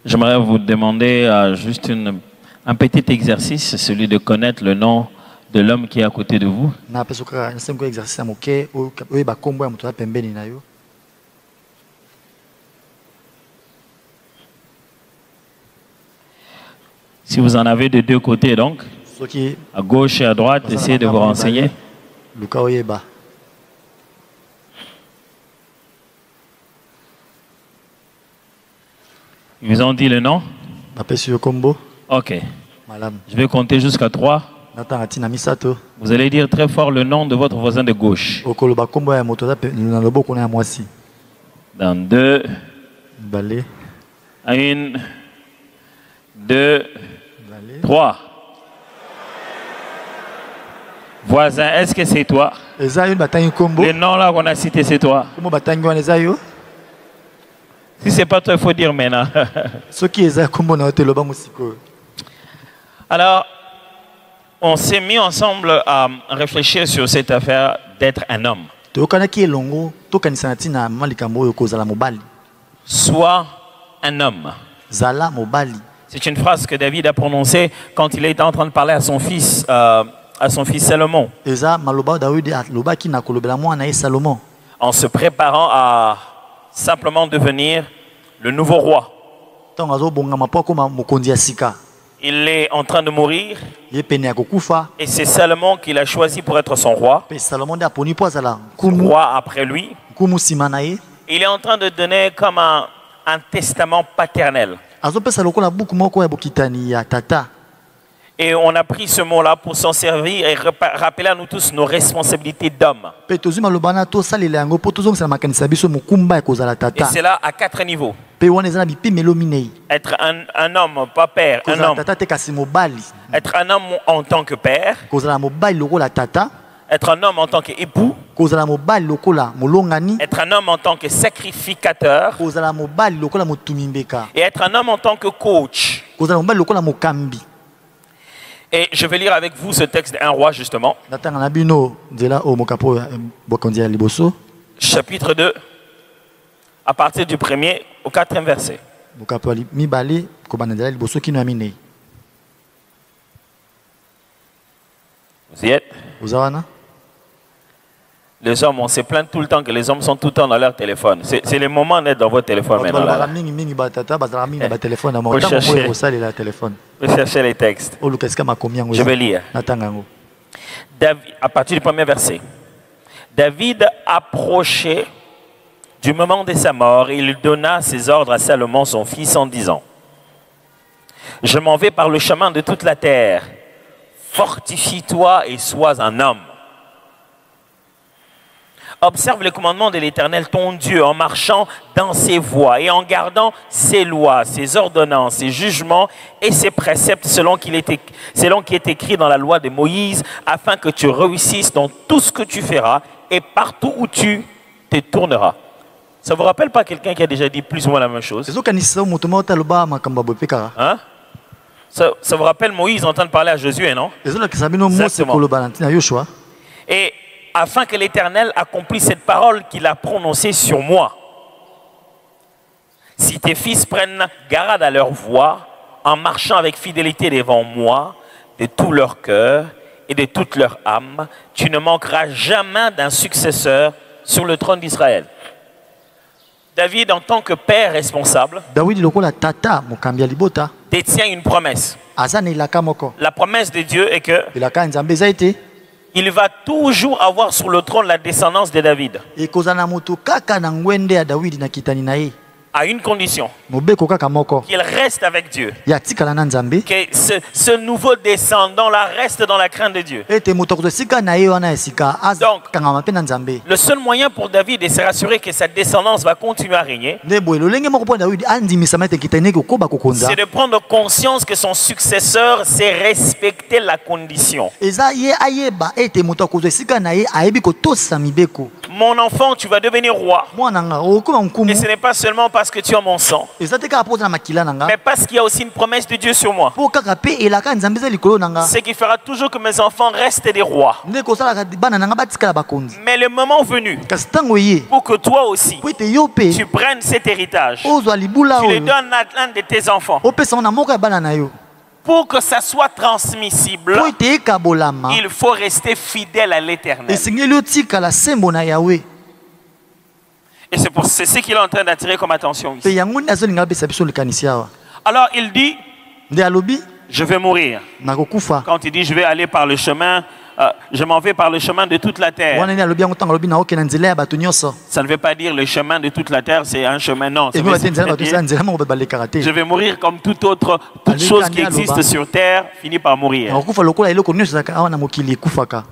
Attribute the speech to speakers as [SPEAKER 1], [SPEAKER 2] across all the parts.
[SPEAKER 1] J'aimerais vous demander juste un petit exercice, celui de connaître le nom de l'homme qui est à côté de vous. Si vous en avez de deux côtés, donc, à gauche et à droite, essayez de vous renseigner. Ils vous ont dit le nom? Ok. Je vais compter jusqu'à 3. Vous allez dire très fort le nom de votre voisin de gauche. Dans 2. 1, 2, 3. Voisin, est-ce que c'est toi? Le nom là qu'on a cité, c'est toi? Si c'est pas toi, il faut dire maintenant. Alors, on s'est mis ensemble à réfléchir sur cette affaire d'être un homme. Sois un homme. C'est une phrase que David a prononcée quand il était en train de parler à son fils Salomon. En se préparant à simplement devenir le nouveau roi. Il est en train de mourir et c'est Salomon qui l'a choisi pour être son roi. Roi après lui. Il est en train de donner comme un testament paternel. Et on a pris ce mot-là pour s'en servir et rappeler à nous tous nos responsabilités d'hommes. Et c'est là à 4 niveaux. Être un homme, pas père, un homme. Être un homme en tant que père. Être un homme en tant qu'époux. Être un homme en tant que sacrificateur. Et être un homme en tant que coach. Et je vais lire avec vous ce texte de 1 roi justement. Chapitre 2, à partir du 1er au 4e verset. Vous y êtes? Les hommes, on se plaint tout le temps que les hommes sont tout le temps dans leur téléphone. C'est le moment d'être dans votre téléphone maintenant. Vous cherchez les textes. Je vais lire. David, à partir du 1er verset. David approchait du moment de sa mort et il donna ses ordres à Salomon, son fils, en disant: je m'en vais par le chemin de toute la terre. Fortifie-toi et sois un homme. Observe les commandements de l'Éternel, ton Dieu, en marchant dans ses voies et en gardant ses lois, ses ordonnances, ses jugements et ses préceptes selon qui est écrit dans la loi de Moïse, afin que tu réussisses dans tout ce que tu feras et partout où tu te tourneras. Ça ne vous rappelle pas quelqu'un qui a déjà dit plus ou moins la même chose? Hein? Ça vous rappelle Moïse en train de parler à Josué, non? Exactement. Et afin que l'Éternel accomplisse cette parole qu'il a prononcée sur moi. Si tes fils prennent garde à leur voie, en marchant avec fidélité devant moi, de tout leur cœur et de toute leur âme, tu ne manqueras jamais d'un successeur sur le trône d'Israël. David, en tant que père responsable, détient une promesse. La promesse de Dieu est que il va toujours avoir sur le trône la descendance de David. À une condition. Qu'il reste avec Dieu. Que ce nouveau descendant-là reste dans la crainte de Dieu. Donc, le seul moyen pour David de se rassurer que sa descendance va continuer à régner, c'est de prendre conscience que son successeur sait respecter la condition. Mon enfant, tu vas devenir roi. Et ce n'est pas seulement parce parce que tu as mon sang, mais parce qu'il y a aussi une promesse de Dieu sur moi. Ce qui fera toujours que mes enfants restent des rois. Mais le moment venu, pour que toi aussi, tu prennes cet héritage, tu le donnes à l'un de tes enfants. Pour que ça soit transmissible, il faut rester fidèle à l'Éternel. Et c'est ce qu'il est en train d'attirer comme attention ici. Alors il dit, je vais mourir. Quand il dit, je vais aller par le chemin, je m'en vais par le chemin de toute la terre. Ça ne veut pas dire le chemin de toute la terre, c'est un chemin, non. Je vais mourir comme toute chose qui existe sur terre, finit par mourir.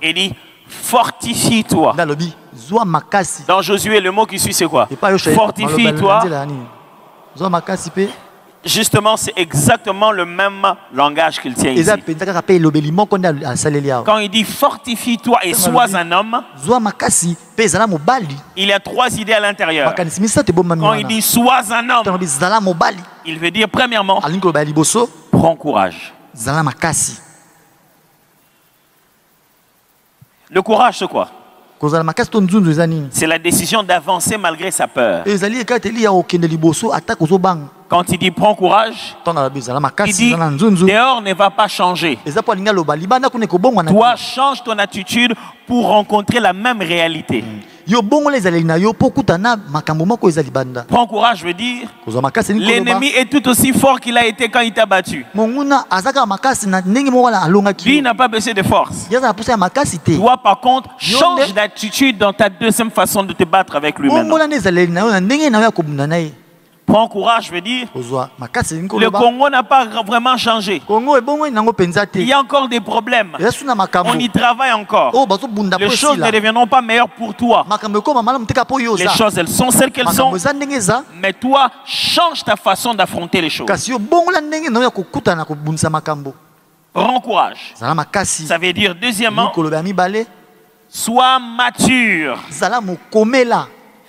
[SPEAKER 1] Il dit, fortifie-toi. Dans Josué, le mot qui suit, c'est quoi? Fortifie-toi. Justement, c'est exactement le même langage qu'il tient ici. Quand il dit fortifie-toi et sois un homme, il y a trois idées à l'intérieur. Quand il dit sois un homme, il veut dire premièrement, prends courage. Le courage, c'est quoi? C'est la décision d'avancer malgré sa peur. Quand il dit prends courage, il dit dehors ne va pas changer. Toi, change ton attitude pour rencontrer la même réalité. Prends courage veut dire l'ennemi est tout aussi fort qu'il a été quand il t'a battu. Lui n'a pas besoin de force. Toi par contre, change d'attitude dans ta deuxième façon de te battre avec lui maintenant. Prends courage veut dire le Congo n'a pas vraiment changé. Il y a encore des problèmes. On y travaille encore. Les choses ne deviendront pas meilleures pour toi. Les choses, elles sont celles qu'elles sont. Mais toi, change ta façon d'affronter les choses. Prends courage. Ça veut dire, deuxièmement, sois mature.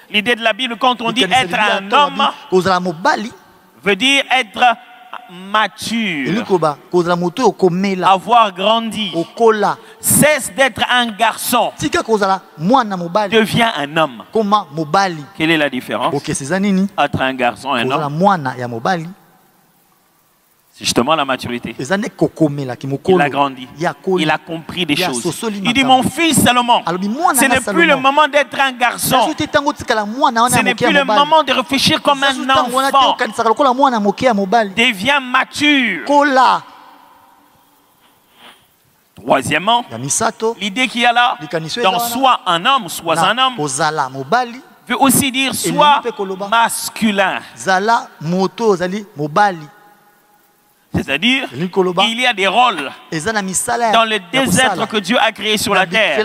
[SPEAKER 1] L'idée de la Bible, quand on dit être un homme, veut dire être mature, avoir grandi. Cesse d'être un garçon, deviens un homme. Quelle est la différence entre un garçon et un homme? C'est justement la maturité. Il a grandi. Il a compris des choses. Il dit, mon fils Salomon, ce n'est plus le moment d'être un garçon. Ce n'est plus le moment de réfléchir comme un enfant. Deviens mature. Troisièmement, l'idée qu'il y a là, dans soit un homme, soit un homme, veut aussi dire soit masculin. C'est-à-dire, il y a des rôles dans le désert que Dieu a créé sur la terre.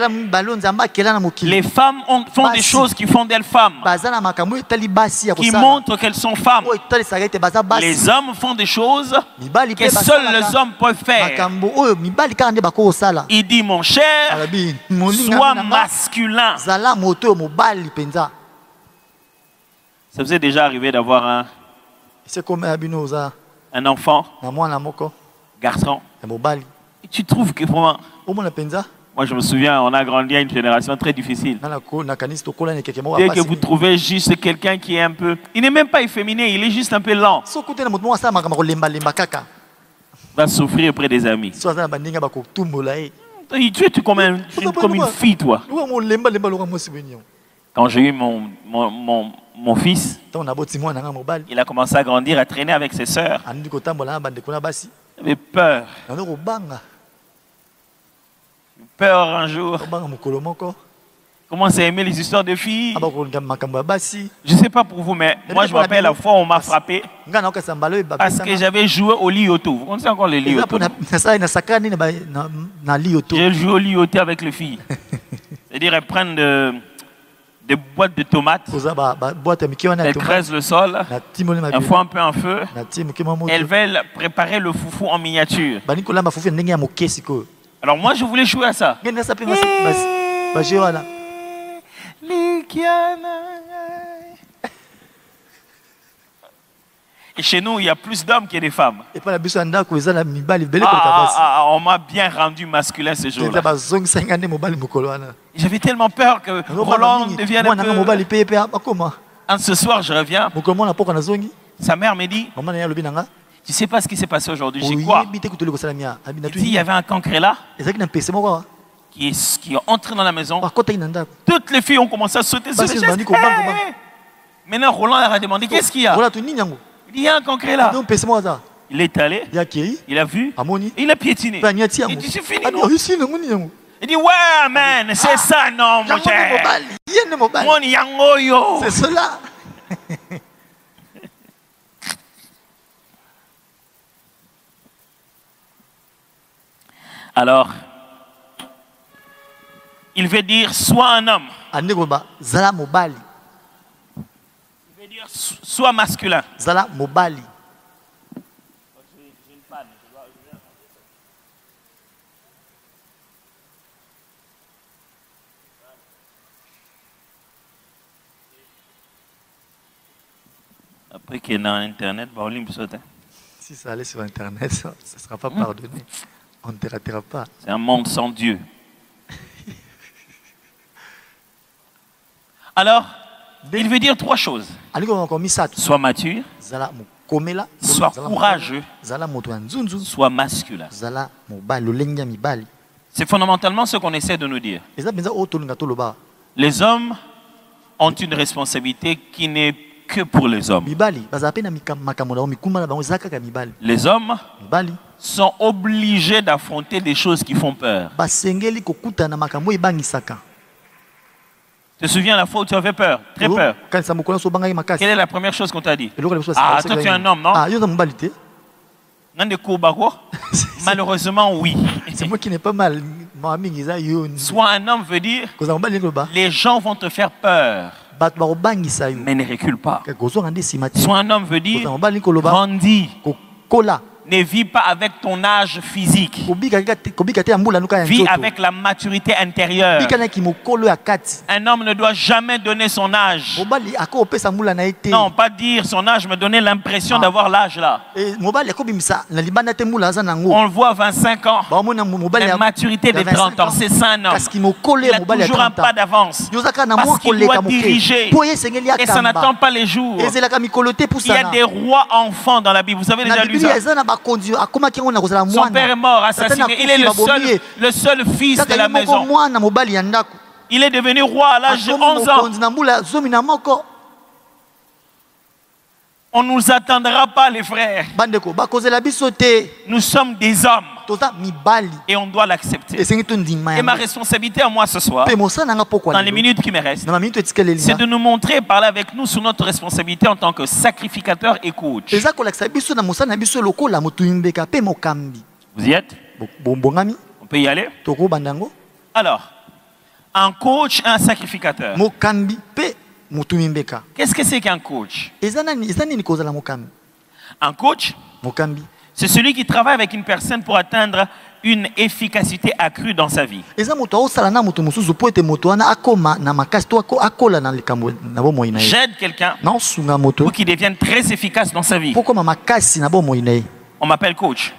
[SPEAKER 1] Les femmes font des choses qui font d'elles femmes, qui montrent qu'elles sont femmes. Les hommes font des choses que seuls les hommes peuvent faire. Il dit, mon cher, sois masculin. Ça vous est déjà arrivé d'avoir un enfant, garçon, et tu trouves que vraiment... Moi je me souviens, on a grandi à une génération très difficile. Dès que vous trouvez juste quelqu'un qui est un peu... Il n'est même pas efféminé, il est juste un peu lent. Va souffrir auprès des amis. Tu es comme une fille, toi. Quand j'ai eu mon fils, il a commencé à grandir, à traîner avec ses sœurs. J'avais peur. Peur un jour. Commence à aimer les histoires de filles. Je ne sais pas pour vous, mais moi je me rappelle la fois où on m'a frappé parce que j'avais joué au lioto. Vous connaissez encore le lioto? J'ai joué au lioto avec les filles. C'est-à-dire elles prennent des boîtes de tomates, elles creusent le sol, elles font un peu en feu, elles veulent préparer le foufou en miniature. Alors moi je voulais jouer à ça. Et chez nous, il y a plus d'hommes que de femmes.
[SPEAKER 2] Et pas la biso anda ko eza na mibali bele ko
[SPEAKER 1] On m'a bien rendu masculin ce jour-là. J'avais tellement peur que Roland devienne un peu... Ce soir, je reviens. Sa mère me dit, tu sais pas ce qui s'est passé aujourd'hui. J'ai quoi? Il dit, il y avait un cancre là qui est entré dans la maison. Toutes les filles ont commencé à sauter sur les chaises. Maintenant, Roland leur a demandé, qu'est-ce qu'il y a? Il y a un cancre là. Il est allé, il a vu, il a piétiné. Il dit, c'est fini, non? Il dit, ouais, man, c'est ça, non, mon cher.
[SPEAKER 2] C'est cela.
[SPEAKER 1] Alors, il veut dire, sois un homme. Il veut dire, sois masculin. Après qu'il est dans Internet,
[SPEAKER 2] si ça allait sur Internet, ça ne sera pas pardonné. On ne te ratera pas.
[SPEAKER 1] C'est un monde sans Dieu. Alors, il veut dire trois choses. Sois mature, sois courageux, sois masculin. C'est fondamentalement ce qu'on essaie de nous dire. Les hommes ont une responsabilité qui n'est que pour les hommes. Les hommes sont obligés d'affronter des choses qui font peur. Tu te souviens la fois où tu avais peur, très peur? Quelle est la première chose qu'on t'a dit? Ah, toi tu es un homme, non? Malheureusement, oui.
[SPEAKER 2] C'est moi qui n'ai pas mal.
[SPEAKER 1] Sois un homme veut dire les gens vont te faire peur, mais ne recule pas. Sois un homme veut dire grandis. Ne vis pas avec ton âge physique. Vis avec la maturité intérieure. Un homme ne doit jamais donner son âge. Non, pas dire son âge, me donner l'impression d'avoir l'âge là. On le voit à 25 ans. La maturité de 30 ans, c'est ça un homme. Il a toujours un pas d'avance. Parce qu'il doit diriger. Et ça n'attend pas les jours. Il y a des rois enfants dans la Bible. Vous savez déjà lu ça? Son père est mort, assassiné. Il est le seul fils de la maison. Il est devenu roi à l'âge de 11 ans. On ne nous attendra pas, les frères. Nous sommes des hommes. Et on doit l'accepter. Et ma responsabilité à moi ce soir, dans les minutes qui me restent, c'est de nous montrer et parler avec nous sur notre responsabilité en tant que sacrificateur et coach. Vous y êtes? On peut y aller? Alors, un coach et un sacrificateur. Qu'est-ce que c'est qu'un coach? Un coach, c'est celui qui travaille avec une personne pour atteindre une efficacité accrue dans sa vie. J'aide quelqu'un pour qu'il devienne très efficace dans sa vie. On m'appelle coach.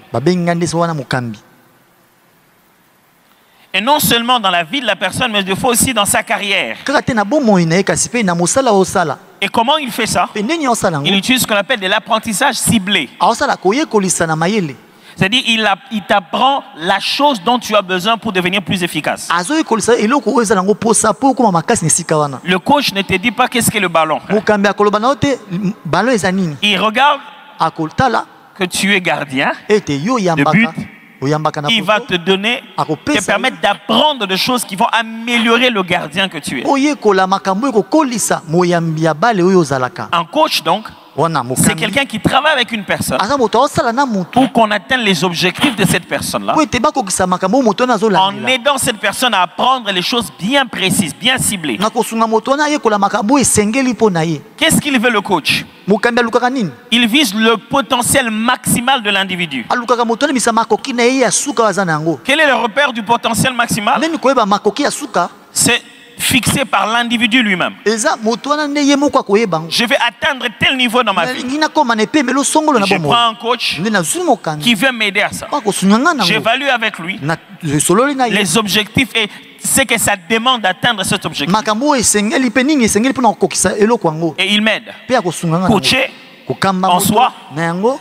[SPEAKER 1] Et non seulement dans la vie de la personne, mais des fois aussi dans sa carrière. Et comment il fait ça? Il utilise ce qu'on appelle de l'apprentissage ciblé. C'est-à-dire, il t'apprend la chose dont tu as besoin pour devenir plus efficace. Le coach ne te dit pas qu'est-ce qu'est le ballon. Il regarde que tu es gardien de but. Il va te donner, te permettre d'apprendre des choses qui vont améliorer le gardien que tu es. Un coach donc, c'est quelqu'un qui travaille avec une personne pour qu'on atteigne les objectifs de cette personne-là, en aidant cette personne à apprendre les choses bien précises, bien ciblées. Qu'est-ce qu'il veut le coach? Il vise le potentiel maximal de l'individu. Quel est le repère du potentiel maximal? C'est fixé par l'individu lui-même. Je vais atteindre tel niveau dans ma vie. Je prends un coach qui veut m'aider à ça. J'évalue avec lui les objectifs et ce que ça demande d'atteindre cet objectif. Et il m'aide. Coacher en soi,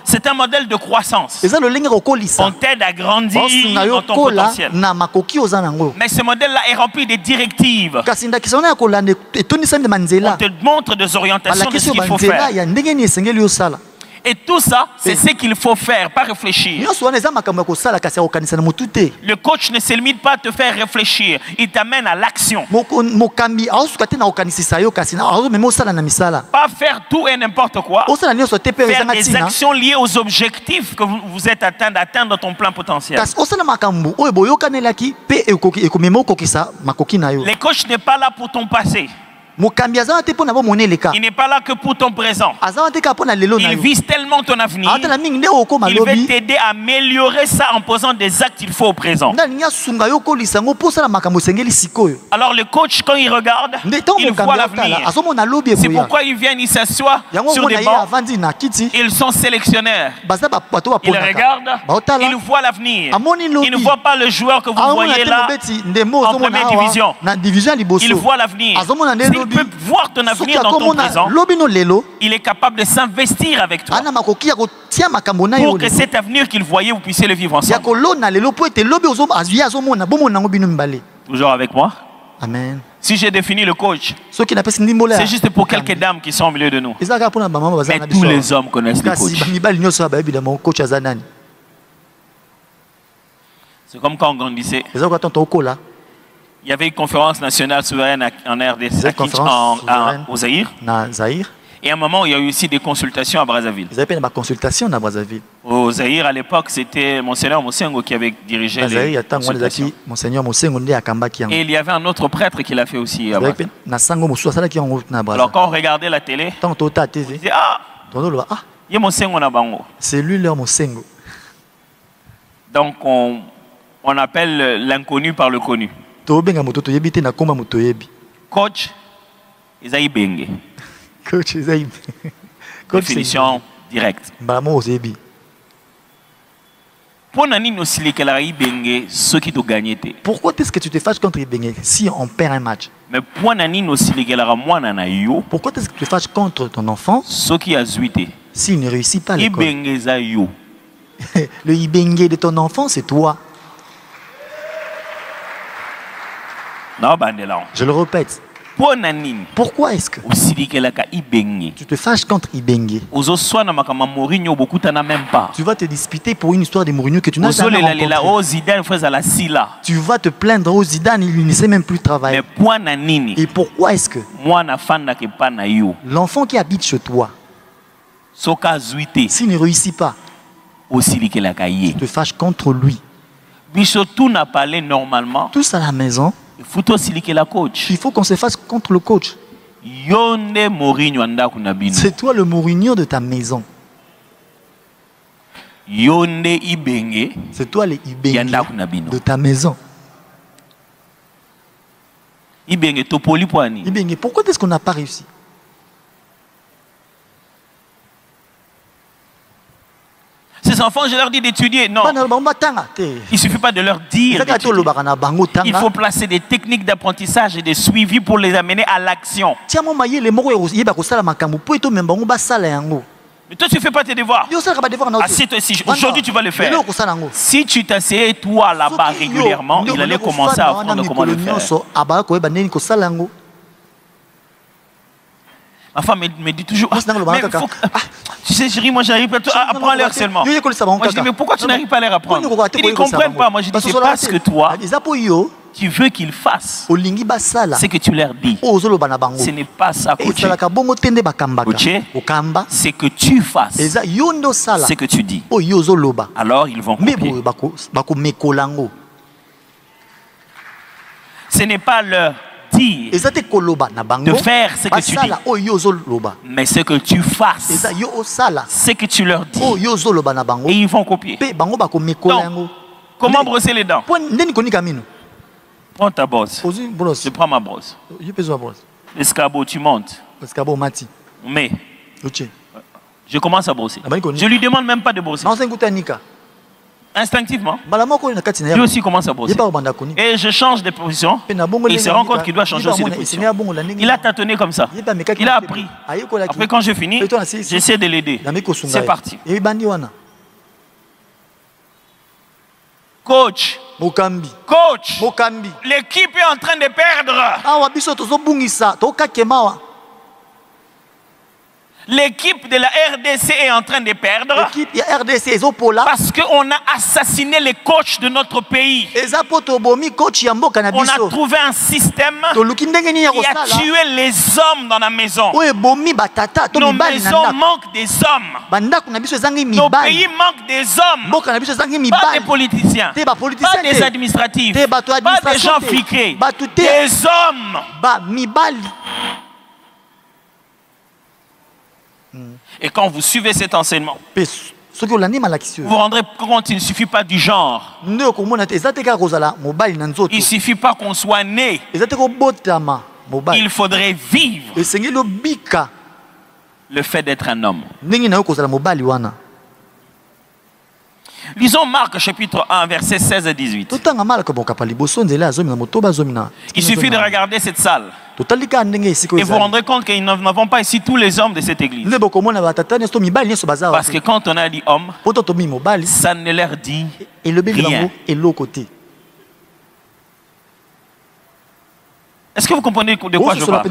[SPEAKER 1] c'est un modèle de croissance. On t'aide à grandir dans ton potentiel. Mais ce modèle-là est rempli de directives. On te montre des orientations de ce qu'il faut faire. Et tout ça, c'est ce qu'il faut faire, pas réfléchir. Le coach ne se limite pas à te faire réfléchir, il t'amène à l'action. Pas faire tout et n'importe quoi. Faire des actions liées aux objectifs que vous êtes atteints d'atteindre dans ton plein potentiel. Le coach n'est pas là pour ton passé. Il n'est pas là que pour ton présent. Il vise tellement ton avenir. Il veut t'aider à améliorer ça en posant des actes qu'il faut au présent. Alors le coach, quand il regarde, il voit l'avenir. C'est pourquoi ils viennent, ils s'assoient sur des bancs. Ils sont sélectionneurs. Ils regardent, ils voient l'avenir. Ils ne voient pas le joueur que vous voyez là en première division. Ils voient l'avenir. Il peut voir ton avenir dans ton présent. Il est capable de s'investir avec toi pour que cet avenir qu'il voyait, vous puissiez le vivre ensemble. Toujours avec moi?
[SPEAKER 2] Amen.
[SPEAKER 1] Si j'ai défini le coach, c'est juste pour quelques dames qui sont au milieu de nous. Mais tous les hommes connaissent le coach. C'est comme quand on grandissait. Il y avait une conférence nationale souveraine en RDC, au Zaïre. Et à un moment, il y a eu aussi des consultations à Brazzaville.
[SPEAKER 2] Vous avez fait des consultations à Brazzaville.
[SPEAKER 1] Au Zaïre, à l'époque, c'était Monseigneur Mosengo qui avait dirigé les consultations. Et il y avait un autre prêtre qui l'a fait aussi. Alors quand on regardait la télé, on disait, ah, il y a Mosengo na bango.
[SPEAKER 2] C'est lui leur Mosengo.
[SPEAKER 1] Donc on appelle l'inconnu par le connu. Coach, Isaïe Bengue.
[SPEAKER 2] Coach, Isaïe.
[SPEAKER 1] Définition directe.
[SPEAKER 2] Pourquoi est-ce que tu te fâches contre Ibenge si on perd un match?
[SPEAKER 1] Mais pourquoi
[SPEAKER 2] est-ce que tu te fâches contre ton enfant s'il ne réussit pas l'école? Le Ibenge de ton enfant, c'est toi. Je le répète. Pourquoi est-ce que tu te fâches contre Ibenge? Tu vas te disputer pour une histoire de Mourinho que tu n'as jamais rencontrée. Tu vas te plaindre au Zidane, il ne sait même plus travailler. Et pourquoi est-ce que l'enfant qui habite chez toi, s'il ne réussit pas, tu te fâches contre lui? Tous à la maison, il faut qu'on se fasse contre le coach. C'est toi le Mourinho de ta maison. C'est toi le Ibenge de ta maison. Ibenge, pourquoi est-ce qu'on n'a pas réussi?
[SPEAKER 1] Ces enfants, je leur dis d'étudier. Non. Il ne suffit pas de leur dire d'étudier. Il faut placer des techniques d'apprentissage et de suivi pour les amener à l'action. Mais toi, tu ne fais pas tes devoirs. Assieds-toi ici. Aujourd'hui, tu vas le faire. Si tu t'asseyais toi là-bas régulièrement, il allait commencer à apprendre comment le faire. Ma femme me dit toujours, tu sais chérie, moi j'arrive pas à apprendre les harcèlements. Moi je dis, mais pourquoi tu n'arrives pas à les apprendre? Ils ne comprennent pas. Moi je dis, c'est parce que toi, tu veux qu'ils fassent ce que tu leur dis. Ce n'est pas ça, coach. C'est que tu fasses ce que tu dis. Alors ils vont copier. Ce n'est pas leur dire de faire ce que tu dis, mais ce que tu fasses, ce que tu leur dis, et ils vont copier. Donc, comment brosser les dents? Prends ta brosse. Je prends ma brosse. L'escabeau, tu montes.
[SPEAKER 2] L'escabeau, Mati.
[SPEAKER 1] Mais. Je commence à brosser. Je lui demande même pas de brosser. Instinctivement. Lui aussi commence à brosser. Et je change de position. Il se rend compte qu'il doit changer aussi de position. Il a tâtonné comme ça. Il a appris. Après, quand je finis, j'essaie de l'aider. C'est parti. Coach. Coach. L'équipe est en train de perdre. L'équipe de la RDC est en train de perdre parce qu'on a assassiné les coachs de notre pays. On a trouvé un système qui a tué les hommes dans la maison. Nos maisons manquent des hommes. Nos pays manquent des hommes. Pas des politiciens, pas des administratifs, pas des gens fliqués, des hommes. Et quand vous suivez cet enseignement, vous vous rendrez compte qu'il ne suffit pas du genre. Il ne suffit pas qu'on soit né. Il faudrait vivre le fait d'être un homme. Lisons Marc chapitre 1, versets 16 à 18. Il suffit de regarder cette salle. Et vous vous rendrez compte que nous n'avons pas ici tous les hommes de cette église. Parce que quand on a dit homme, ça ne leur dit rien. Est-ce que vous comprenez de quoi je parle?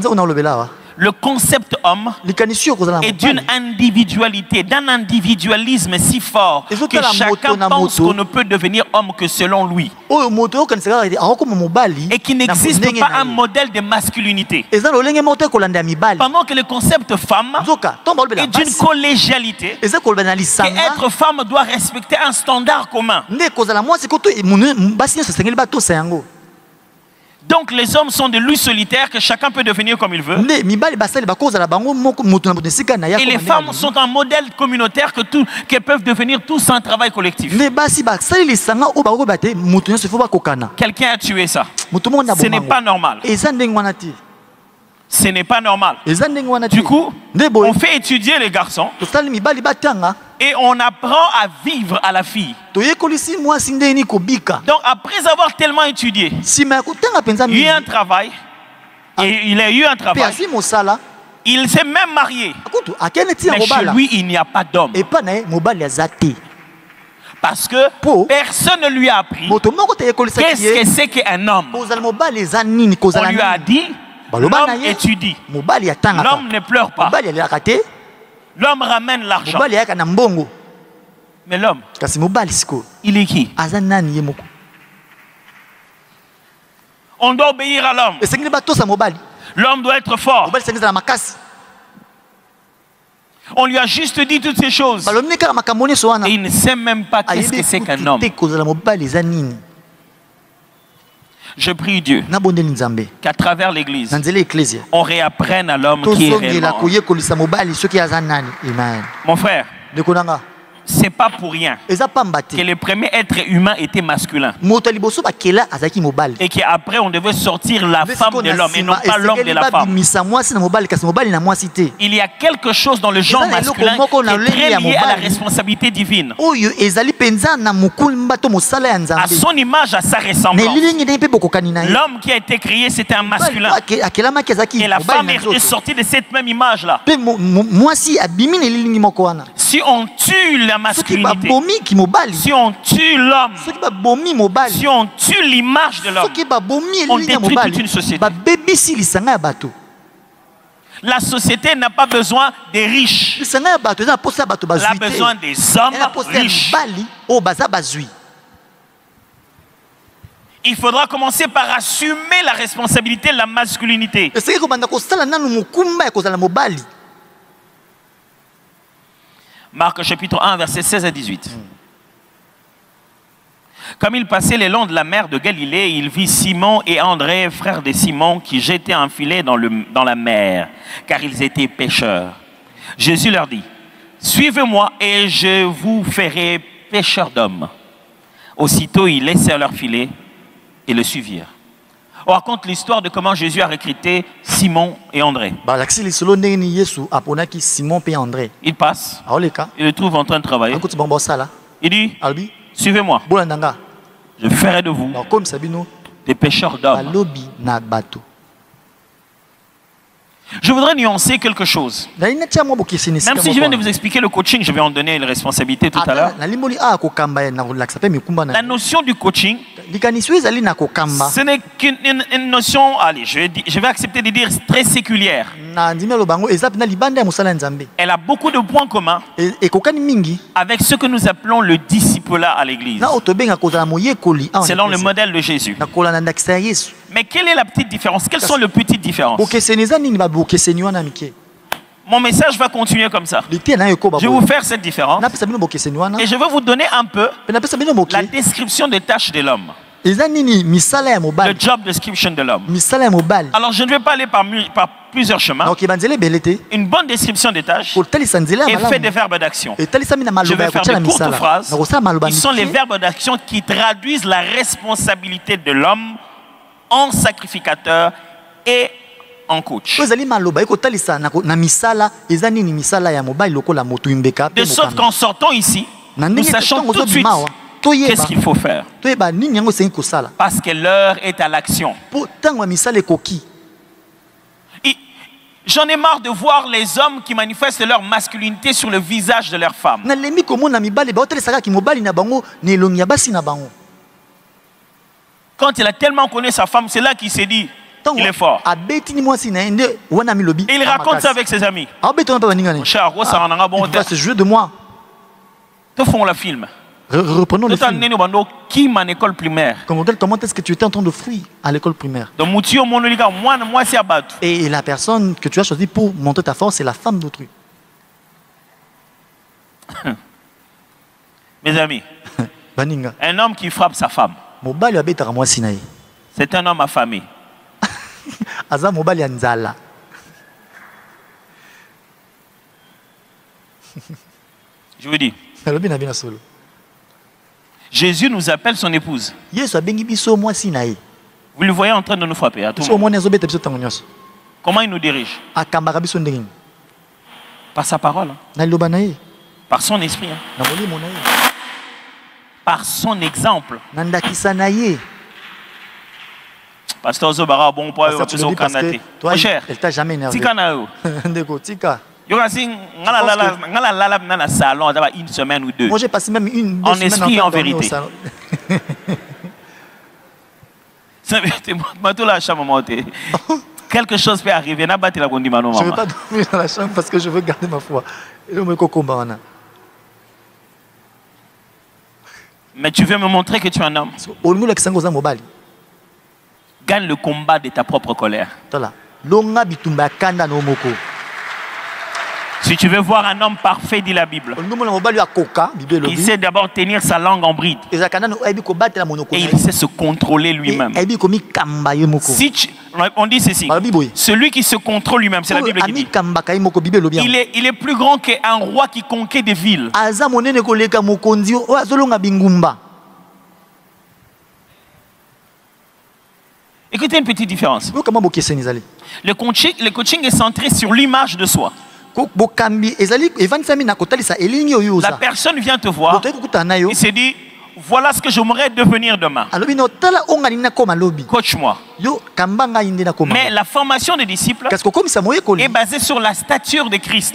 [SPEAKER 1] Le concept homme est d'une individualité, d'un individualisme si fort que chacun pense qu'on ne peut devenir homme que selon lui. Et qu'il n'existe pas un modèle de masculinité. Pendant que le concept femme est d'une collégialité, qu'être femme doit respecter un standard commun. Donc les hommes sont des loups solitaires que chacun peut devenir comme il veut. Et les femmes sont un modèle communautaire que peuvent devenir tous un travail collectif. Quelqu'un a tué ça. Ce n'est pas normal. Ce n'est pas normal. Du coup, on fait étudier les garçons et on apprend à vivre à la fille. Donc après avoir tellement étudié, il a eu un travail. Et il a eu un travail. Il s'est même marié. Mais chez lui, il n'y a pas d'homme. Parce que personne ne lui a appris qu'est-ce que c'est qu'un homme. On lui a dit, l'homme étudie. L'homme ne pleure pas. L'homme ramène l'argent. Mais l'homme, il est qui? On doit obéir à l'homme. L'homme doit être fort. On lui a juste dit toutes ces choses. Et il ne sait même pas qu'est-ce que c'est qu'un homme. Je prie Dieu qu'à travers l'église, on réapprenne à l'homme qui est réellement. Mon frère, c'est pas pour rien que le premier être humain était masculin. Et qu'après on devait sortir la femme de l'homme et non pas l'homme de la femme. Il y a quelque chose dans le genre masculin qui est très lié à la responsabilité divine. À son image, à sa ressemblance. L'homme qui a été créé, c'était un masculin. Et la femme est sortie de cette même image-là. Si on tue la masculinité, si on tue l'homme, si on tue l'image de l'homme, on détruit toute une société. La société n'a pas besoin des riches. Elle a besoin des hommes riches. Il faudra commencer par assumer la responsabilité de la masculinité. Marc chapitre 1, versets 16 à 18. Comme il passait le long de la mer de Galilée, il vit Simon et André, frères de Simon, qui jetaient un filet dans la mer, car ils étaient pêcheurs. Jésus leur dit, « Suivez-moi et je vous ferai pêcheurs d'hommes. » Aussitôt, ils laissèrent leur filet et le suivirent. On raconte l'histoire de comment Jésus a recruté Simon et André. Il passe, il le trouve en train de travailler. Il dit, suivez-moi. Je ferai de vous des pêcheurs d'hommes. Je voudrais nuancer quelque chose. Même si je viens de vous expliquer le coaching, je vais en donner les responsabilités tout à l'heure. La notion du coaching, ce n'est qu'une notion, allez, je vais accepter de dire très séculière. Elle a beaucoup de points communs avec ce que nous appelons le discipulat à l'église, selon le modèle de Jésus. Mais quelle est la petite différence? Quelles sont les petites différences? Mon message va continuer comme ça. Je vais vous faire cette différence et je vais vous donner un peu la description des tâches de l'homme. Le job description de l'homme. Alors je ne vais pas aller par plusieurs chemins. Une bonne description des tâches et fait des verbes d'action. Je vais faire de courtes phrases. Ils sont les verbes d'action qui traduisent la responsabilité de l'homme en sacrificateur et en coach. De sorte qu'en sortant ici, nous sachons tout de suite qu'est-ce qu'il faut faire. Parce que l'heure est à l'action. J'en ai marre de voir les hommes qui manifestent leur masculinité sur le visage de leurs femmes. Quand il a tellement connu sa femme, c'est là qu'il s'est dit qu'il est fort. Et il raconte ça avec ses amis. Cher,
[SPEAKER 2] ce jeu de moi.
[SPEAKER 1] Te font le film.
[SPEAKER 2] Reprenons le film.
[SPEAKER 1] Qui m'a école primaire?
[SPEAKER 2] Comment est-ce que tu étais en train de fuir à l'école primaire? Et la personne que tu as choisie pour montrer ta force, c'est la femme d'autrui.
[SPEAKER 1] Mes amis, un homme qui frappe sa femme, c'est un homme affamé. Je vous dis, Jésus nous appelle son épouse. Vous le voyez en train de nous frapper à tout moment. Comment il nous dirige? Par sa parole, par son esprit, par son exemple. Pasteur Zobara, bon point,
[SPEAKER 2] toi, elle t'a jamais énervé.
[SPEAKER 1] Une semaine ou deux.
[SPEAKER 2] Moi j'ai passé même une
[SPEAKER 1] en esprit et en vérité. Quelque chose peut arriver. Je
[SPEAKER 2] ne veux pas dormir dans la chambre parce que je veux garder ma foi.
[SPEAKER 1] Mais tu veux me montrer que tu es un homme. Gagne le combat de ta propre colère. Si tu veux voir un homme parfait, dit la Bible, il sait d'abord tenir sa langue en bride. Et il sait se contrôler lui-même. Si on dit ceci, celui qui se contrôle lui-même, c'est la Bible qui dit, il est plus grand qu'un roi qui conquiert des villes. Écoutez une petite différence. Le coaching est centré sur l'image de soi. La personne vient te voir et se dit, voilà ce que j'aimerais devenir demain. Coach-moi. Mais la formation des disciples est basée sur la stature de Christ.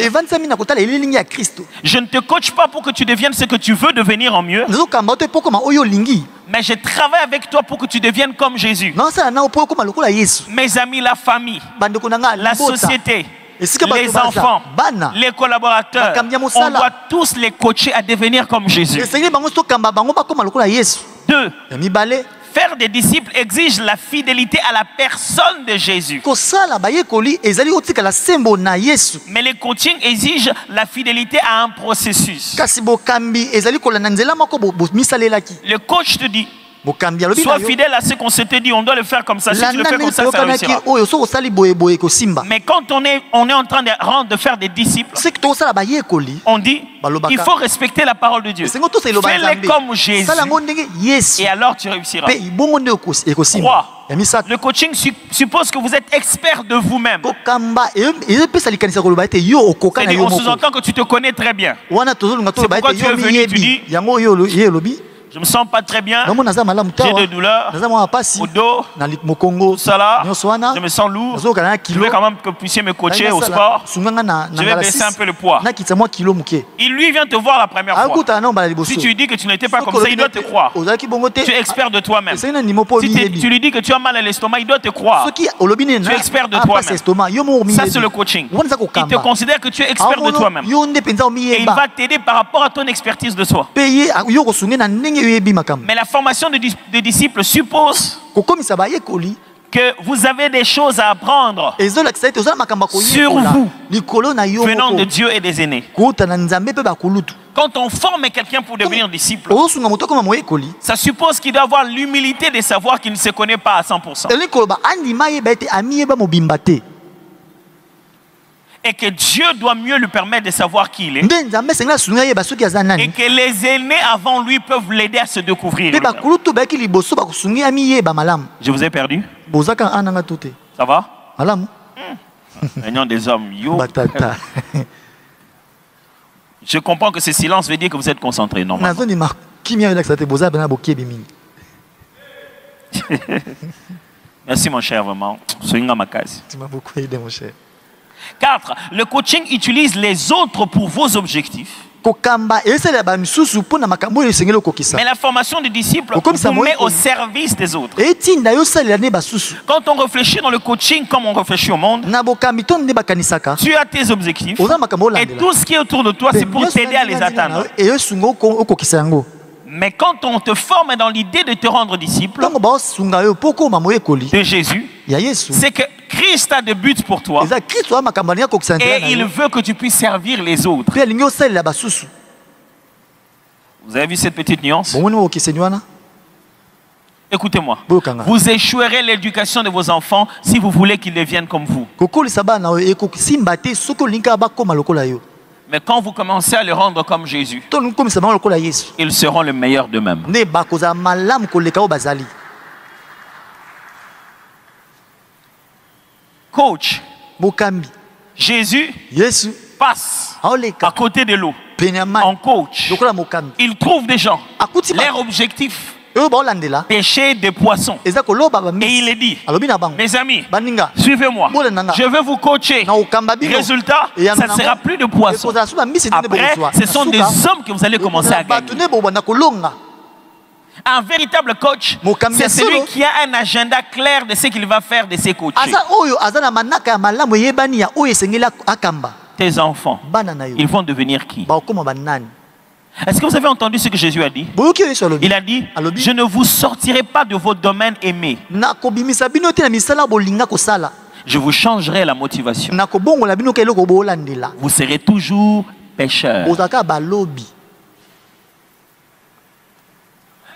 [SPEAKER 1] Je ne te coach pas pour que tu deviennes ce que tu veux devenir en mieux. Mais je travaille avec toi pour que tu deviennes comme Jésus. Mes amis, la famille, la société, les enfants, les collaborateurs, on doit tous les coacher à devenir comme Jésus. 2. Faire des disciples exige la fidélité à la personne de Jésus. Mais le coaching exige la fidélité à un processus. Le coach te dit, sois fidèle à ce qu'on s'était dit, on doit le faire comme ça. Si tu le fais comme ça, ça réussira. Mais quand on est en train de faire des disciples, on dit, il faut respecter la parole de Dieu. Fais-les comme Jésus et alors tu réussiras. 3. Le coaching suppose que vous êtes expert de vous-même. C'est-à-dire, on sous-entend que tu te connais très bien. C'est pourquoi tu es venu, tu dis, je me sens pas très bien, j'ai des douleurs au dos, tout ça là, je me sens lourd, je veux quand même que vous puissiez me coacher au sport, je vais baisser un peu le poids. Il lui vient te voir la première fois. Si tu lui dis que tu n'étais pas comme ça, il doit te croire. Tu es expert de toi-même. Si tu lui dis que tu as mal à l'estomac, il doit te croire. Tu es expert de toi-même. Ça c'est le coaching. Il te considère que tu es expert de toi-même. Et il va t'aider par rapport à ton expertise de soi. Mais la formation de disciples suppose que vous avez des choses à apprendre sur vous, venant de Dieu et des aînés. Quand on forme quelqu'un pour devenir disciple, ça suppose qu'il doit avoir l'humilité de savoir qu'il ne se connaît pas à 100%. Et que Dieu doit mieux lui permettre de savoir qui il est. Et que les aînés avant lui peuvent l'aider à se découvrir. Je vous ai perdu? Ça va? Réunion des hommes. Je comprends que ce silence veut dire que vous êtes concentré. Normalement. Merci mon cher, vraiment. Tu m'as beaucoup aidé mon cher. 4. Le coaching utilise les autres pour vos objectifs. Mais la formation des disciples vous met au service des autres. Quand on réfléchit dans le coaching comme on réfléchit au monde, tu as tes objectifs et tout ce qui est autour de toi, c'est pour t'aider à les atteindre. Mais quand on te forme dans l'idée de te rendre disciple de Jésus, c'est que Christ a des buts pour toi et il veut que tu puisses servir les autres. Vous avez vu cette petite nuance? Écoutez-moi, vous échouerez l'éducation de vos enfants si vous voulez qu'ils deviennent comme vous. Mais quand vous commencez à les rendre comme Jésus, ils seront le meilleur d'eux-mêmes. Coach, Jésus passe à côté de l'eau en coach. Il trouve des gens. Leur objectif, pêcher des poissons. Et il les dit, mes amis, suivez-moi. Je vais vous coacher. Résultat, ça ne sera plus de poissons. Après, ce sont des hommes que vous allez commencer à gagner. Un véritable coach, c'est celui qui a un agenda clair de ce qu'il va faire de ses coachés. Tes enfants, ils vont devenir qui? Est-ce que vous avez entendu ce que Jésus a dit? Il a dit, je ne vous sortirai pas de vos domaines aimés. Je vous changerai la motivation. Vous serez toujours pécheurs.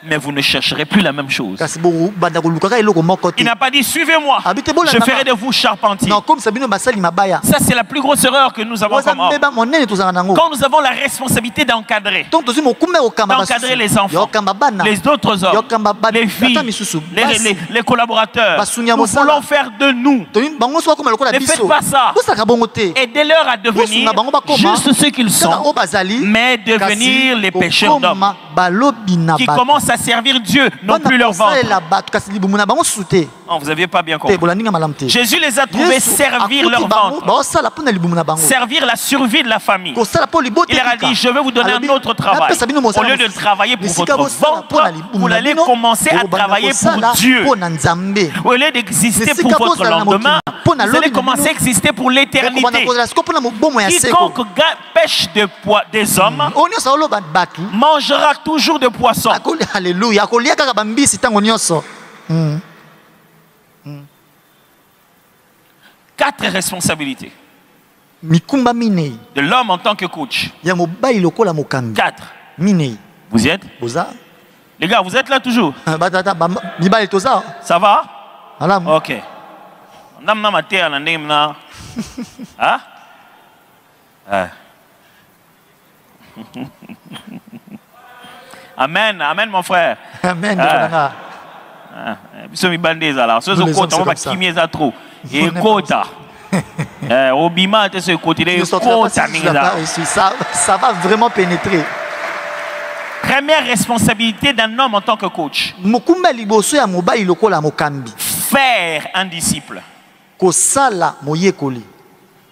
[SPEAKER 1] Mais vous ne chercherez plus la même chose. Il n'a pas dit suivez-moi, je ferai de vous charpentiers. Ça c'est la plus grosse erreur que nous avons comme homme. Quand nous avons la responsabilité d'encadrer les enfants, les autres hommes, les filles, les collaborateurs, nous voulons faire de nous. Ne faites pas ça. Aidez-leur à devenir juste ce qu'ils sont, mais devenir les pécheurs d'hommes qui commencent à servir Dieu, non plus leur ventre. Oh, vous n'aviez pas bien compris. Jésus les a trouvés servir leur ventre, servir la survie de la famille. Il leur a dit, je vais vous donner un autre travail. Au lieu de travailler pour votre ventre, vous allez commencer à travailler pour Dieu. Au lieu d'exister pour votre lendemain, vous allez commencer à exister pour l'éternité. Quiconque pêche des hommes mangera toujours de poissons.
[SPEAKER 2] Alléluia.
[SPEAKER 1] 4 responsabilités de l'homme en tant que coach. 4. Vous y êtes? Les gars, vous êtes là toujours? Ça va? Ok. Amen, amen mon frère.
[SPEAKER 2] Amen. Ça va vraiment pénétrer.
[SPEAKER 1] Première responsabilité d'un homme en tant que coach. Faire un disciple.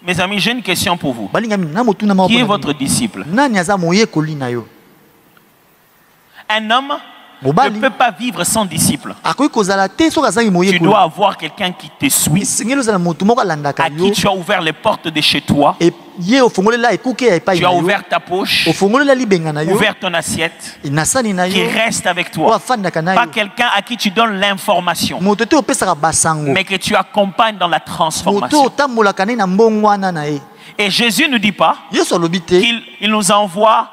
[SPEAKER 1] Mes amis, j'ai une question pour vous. Qui est votre disciple? Un homme ne peut pas vivre sans disciple. Tu dois avoir quelqu'un qui te suit, à qui tu as ouvert les portes de chez toi. Tu as ouvert ta poche, ouvert ton assiette, qui reste avec toi. Pas quelqu'un à qui tu donnes l'information, mais que tu accompagnes dans la transformation. Et Jésus ne dit pas qu'il nous envoie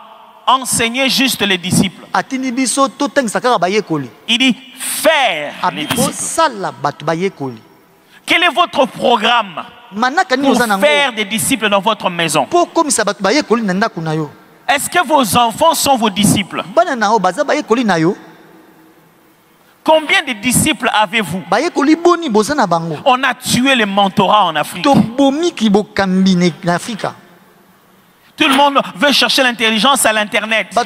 [SPEAKER 1] enseigner juste les disciples. Il dit faire les disciples. Quel est votre programme pour faire des disciples dans votre maison? Est-ce que vos enfants sont vos disciples? Combien de disciples avez-vous? On a tué le mentorat en Afrique. Tout le monde veut chercher l'intelligence à l'Internet. Mes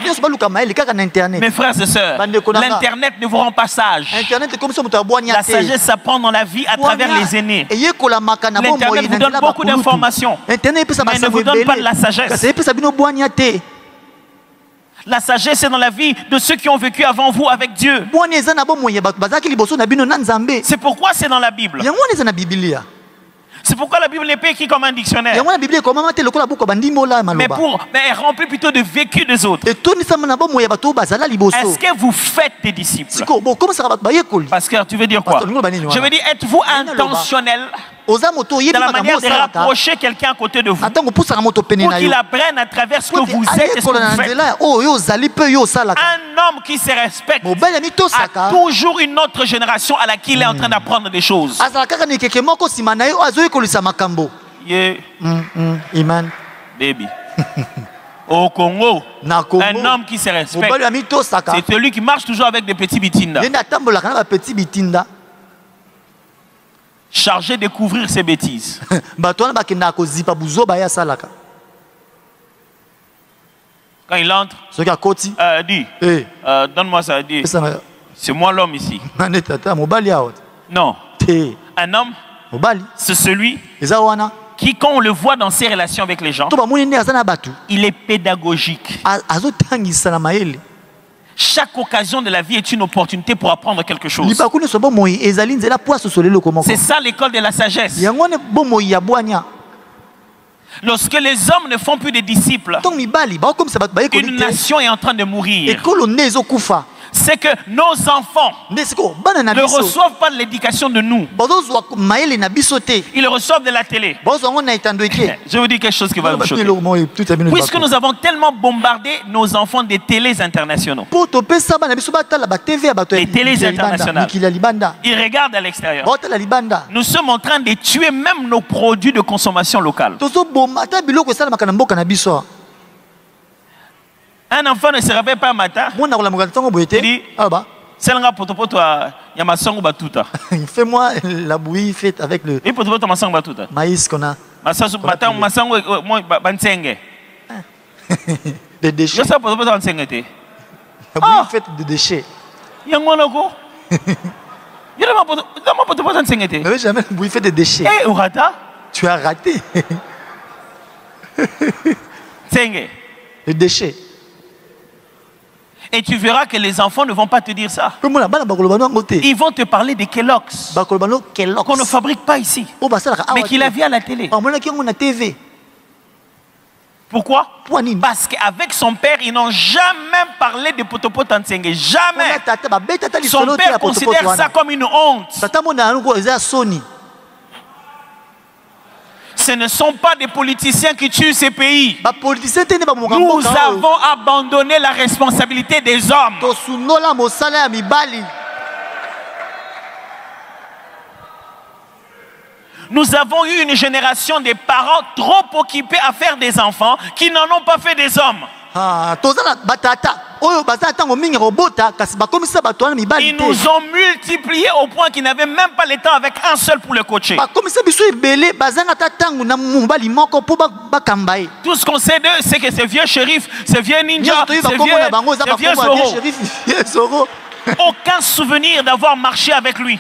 [SPEAKER 1] frères et sœurs, l'Internet ne vous rend pas sage. La sagesse s'apprend dans la vie à travers les aînés. L'Internet vous donne beaucoup d'informations, mais ne vous donne pas de la sagesse. La sagesse est dans la vie de ceux qui ont vécu avant vous avec Dieu. C'est pourquoi c'est dans la Bible. C'est pourquoi la Bible n'est pas écrite comme un dictionnaire, mais elle remplit plutôt de vécu des autres. Est-ce que vous faites des disciples? Parce que tu veux dire quoi? Je veux dire, êtes-vous intentionnel dans la manière de rapprocher quelqu'un à côté de vous pour qu'il apprenne à travers ce que vous êtes et ce que vous faites? Un homme qui se respecte a toujours une autre génération à laquelle il est en train d'apprendre des choses. Baby. Au Congo, un homme qui se respecte, c'est celui qui marche toujours avec des petits bitinda, chargé de couvrir ses bêtises. Quand il entre, dit, donne-moi ça, dit, c'est moi l'homme ici. Non, un homme, c'est celui qui, quand on le voit dans ses relations avec les gens, il est pédagogique. Chaque occasion de la vie est une opportunité pour apprendre quelque chose. C'est ça l'école de la sagesse. Lorsque les hommes ne font plus de disciples, une nation est en train de mourir. C'est que nos enfants ne reçoivent pas l'éducation de nous. Ils reçoivent de la télé. Je vous dis quelque chose qui va vous choquer. Puisque nous avons tellement bombardé nos enfants des télés internationaux, les télés internationales, ils regardent à l'extérieur. Nous sommes en train de tuer même nos produits de consommation locale. Un enfant ne se réveille pas un matin. Il dit,
[SPEAKER 2] fais-moi la bouillie faite avec le maïs qu'on a. Des déchets. La bouillie faite de déchets. Jamais la bouillie faite de déchets. Tu as raté. Les déchets.
[SPEAKER 1] Et tu verras que les enfants ne vont pas te dire ça. Ils vont te parler de Kellogg's, qu'on ne fabrique pas ici, mais qu'il a vu à la télé. Pourquoi? Parce qu'avec son père, ils n'ont jamais parlé de Potopo Tantsenge. Jamais. Son père considère ça comme une honte. Ce ne sont pas des politiciens qui tuent ces pays. Nous avons abandonné la responsabilité des hommes. Nous avons eu une génération de parents trop occupés à faire des enfants qui n'en ont pas fait des hommes. Ils nous ont multipliés au point qu'ils n'avaient même pas le temps avec un seul pour le coacher. Tout ce qu'on sait d'eux, c'est que ces vieux shérifs, ces vieux ninjas, ces vieux Zorro, aucun souvenir d'avoir marché avec lui,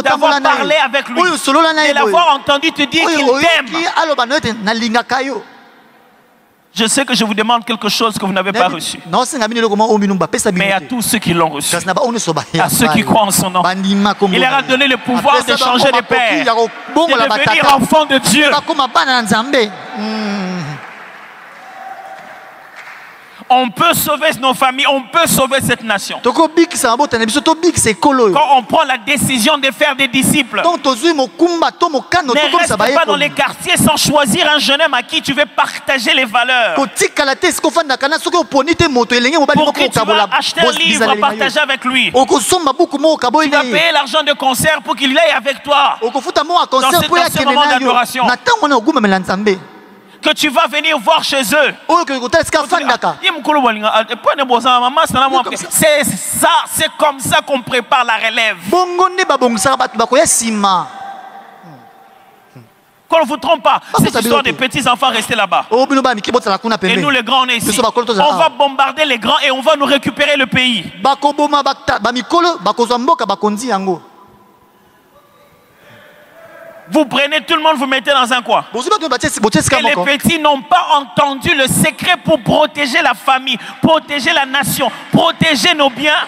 [SPEAKER 1] d'avoir parlé avec lui, de l'avoir entendu te dire qu'il t'aime. Je sais que je vous demande quelque chose que vous n'avez pas reçu. Mais à tous ceux qui l'ont reçu, à ceux qui croient en son nom, il leur a donné le pouvoir de changer de père, de devenir enfant de Dieu. On peut sauver nos familles, on peut sauver cette nation. Quand on prend la décision de faire des disciples, ne reste pas dans les quartiers sans choisir un jeune homme à qui tu veux partager les valeurs. Pour que tu vas acheter un livre à partager avec lui. Tu vas payer l'argent de concert pour qu'il aille avec toi dans ce moment d'adoration. Que tu vas venir voir chez eux. C'est ça, c'est comme ça qu'on prépare la relève. Qu'on ne vous trompe pas, cette histoire des petits enfants restés là-bas. Et nous les grands, on est ici. On va bombarder les grands et on va nous récupérer le pays. Vous prenez tout le monde, vous mettez dans un coin. Et les petits n'ont pas entendu le secret pour protéger la famille, protéger la nation, protéger nos biens.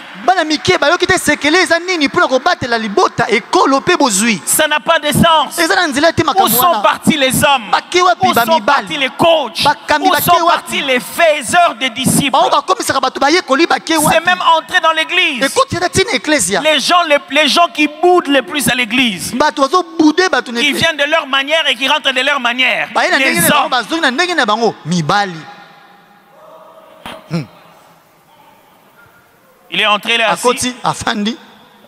[SPEAKER 1] Ça n'a pas de sens. Où sont partis les hommes? Où sont partis les coachs? Où sont partis les faiseurs des disciples? C'est même entré dans l'église. Les gens qui boudent le plus à l'église, qui viennent de leur manière et qui rentrent de leur manière. Les hommes. Il est entré là assis.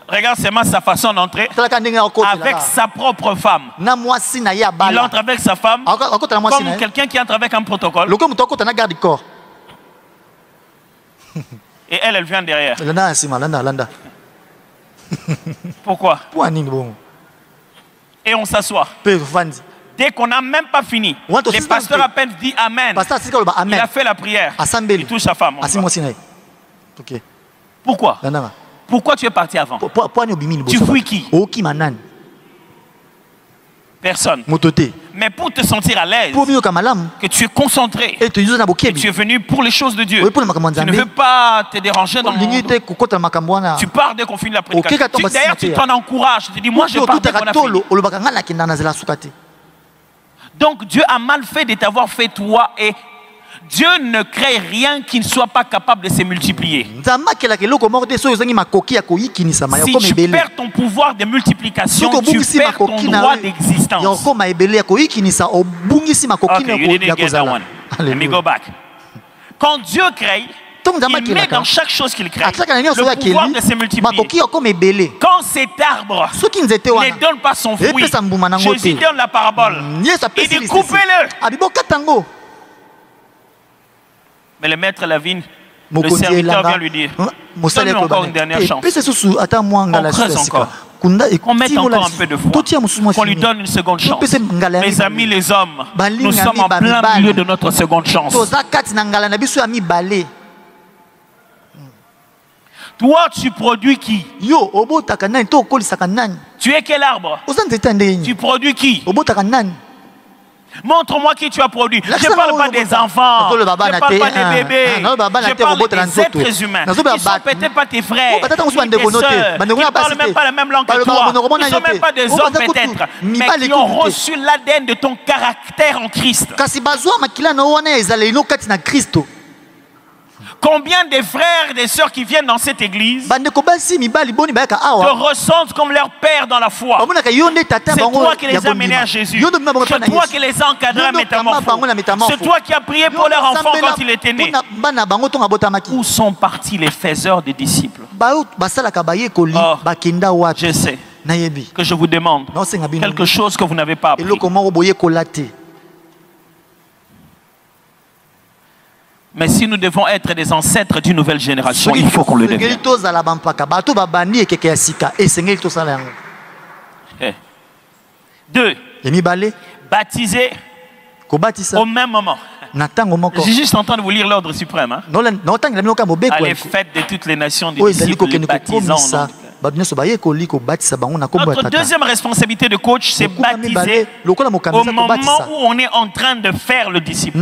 [SPEAKER 1] Regarde seulement sa façon d'entrer avec sa propre femme. Il entre avec sa femme comme quelqu'un qui entre avec un protocole. Et elle vient derrière. Pourquoi? Et on s'assoit. Dès qu'on n'a même pas fini, le pasteur à peine dit Amen. Il a fait la prière. Il touche sa femme. Pourquoi? Pourquoi tu es parti avant? Tu fuis qui? Personne. Mais pour te sentir à l'aise, que tu es concentré, que tu es venu pour les choses de Dieu, tu ne veux pas te déranger dans le monde. Tu pars dès qu'on finit la prédication. D'ailleurs, tu t'en encourages. Tu te dis, moi je pars dès qu'on a fini. Donc Dieu a mal fait de t'avoir fait toi, et Dieu ne crée rien qui ne soit pas capable de se multiplier. Si tu perds ton pouvoir de multiplication, tu perds ton droit d'existence. Okay, you didn't get that one. Let me go back. Quand Dieu crée, il met dans chaque chose qu'il crée le pouvoir de se multiplier. Quand cet arbre ne donne pas son fruit, Jésus donne la parabole. Il dit coupez-le. Mais le maître de la vigne, le serviteur vient lui dire, donne-lui encore une dernière chance. On creuse encore. Qu'on mette encore un peu de foi. Qu'on lui donne une seconde chance. Mes amis les hommes, nous sommes en plein milieu de notre seconde chance. Toi, tu produis qui? Tu es quel arbre? Tu produis qui? Montre-moi qui tu as produit. Je ne parle pas des enfants, je ne parle pas des bébés, je parle des êtres humains. Ils ne sont peut-être pas tes frères, tes soeurs, qui ne parlent même pas la même langue que toi. Ils ne sont même pas des hommes peut-être, mais qui ont reçu l'ADN de ton caractère en Christ. Combien de frères et de sœurs qui viennent dans cette église te ressentent comme leur père dans la foi? C'est toi qui les as menés à Jésus. C'est toi qui les as encadrés à Métamorphose. C'est toi qui as prié pour leur enfant quand il était né. Où sont partis les faiseurs des disciples? Je sais que je vous demande quelque chose que vous n'avez pas appris. Mais si nous devons être des ancêtres d'une nouvelle génération, il faut qu'on le devienne. Deux, baptiser au même moment. J'ai juste en train de vous lire l'ordre suprême. Hein? Allez, faites de toutes les nations des disciples, les baptisants. Notre deuxième responsabilité de coach, c'est baptiser au moment où on est en train de faire le disciple.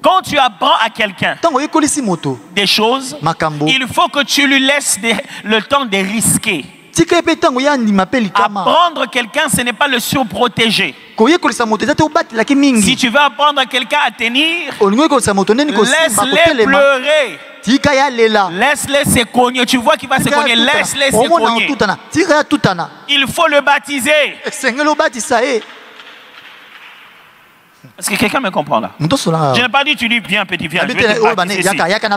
[SPEAKER 1] Quand tu apprends à quelqu'un des choses, il faut que tu lui laisses le temps de risquer. Apprendre quelqu'un, ce n'est pas le surprotéger. Si tu veux apprendre à quelqu'un à tenir, laisse-les pleurer. Laisse-les se cogner. Tu vois qu'il va se cogner. Laisse-les se cogner. Il faut le baptiser. Est-ce que quelqu'un me comprend là? Je n'ai pas dit tu dis viens petit, viens. Je vais te baptiser ici.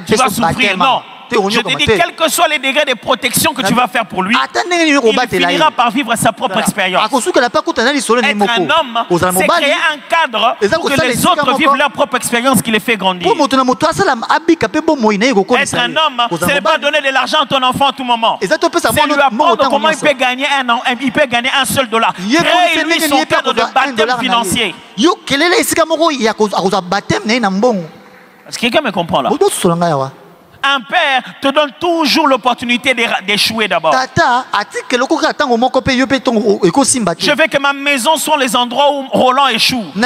[SPEAKER 1] Tu vas souffrir, non. Je te dis, quels que soient les degrés de protection que tu vas faire pour lui, il finira par vivre sa propre expérience. Être un homme, c'est créer un cadre pour que les autres vivent leur propre expérience qui les fait grandir. Être un homme, ce n'est pas donner de l'argent à ton enfant à tout moment. C'est lui apprendre comment il peut gagner un seul dollar. Créer-lui son cadre de baptême financier. Est-ce que quelqu'un me comprend là? Un père te donne toujours l'opportunité d'échouer d'abord. Je veux que ma maison soit les endroits où Roland échoue. Pour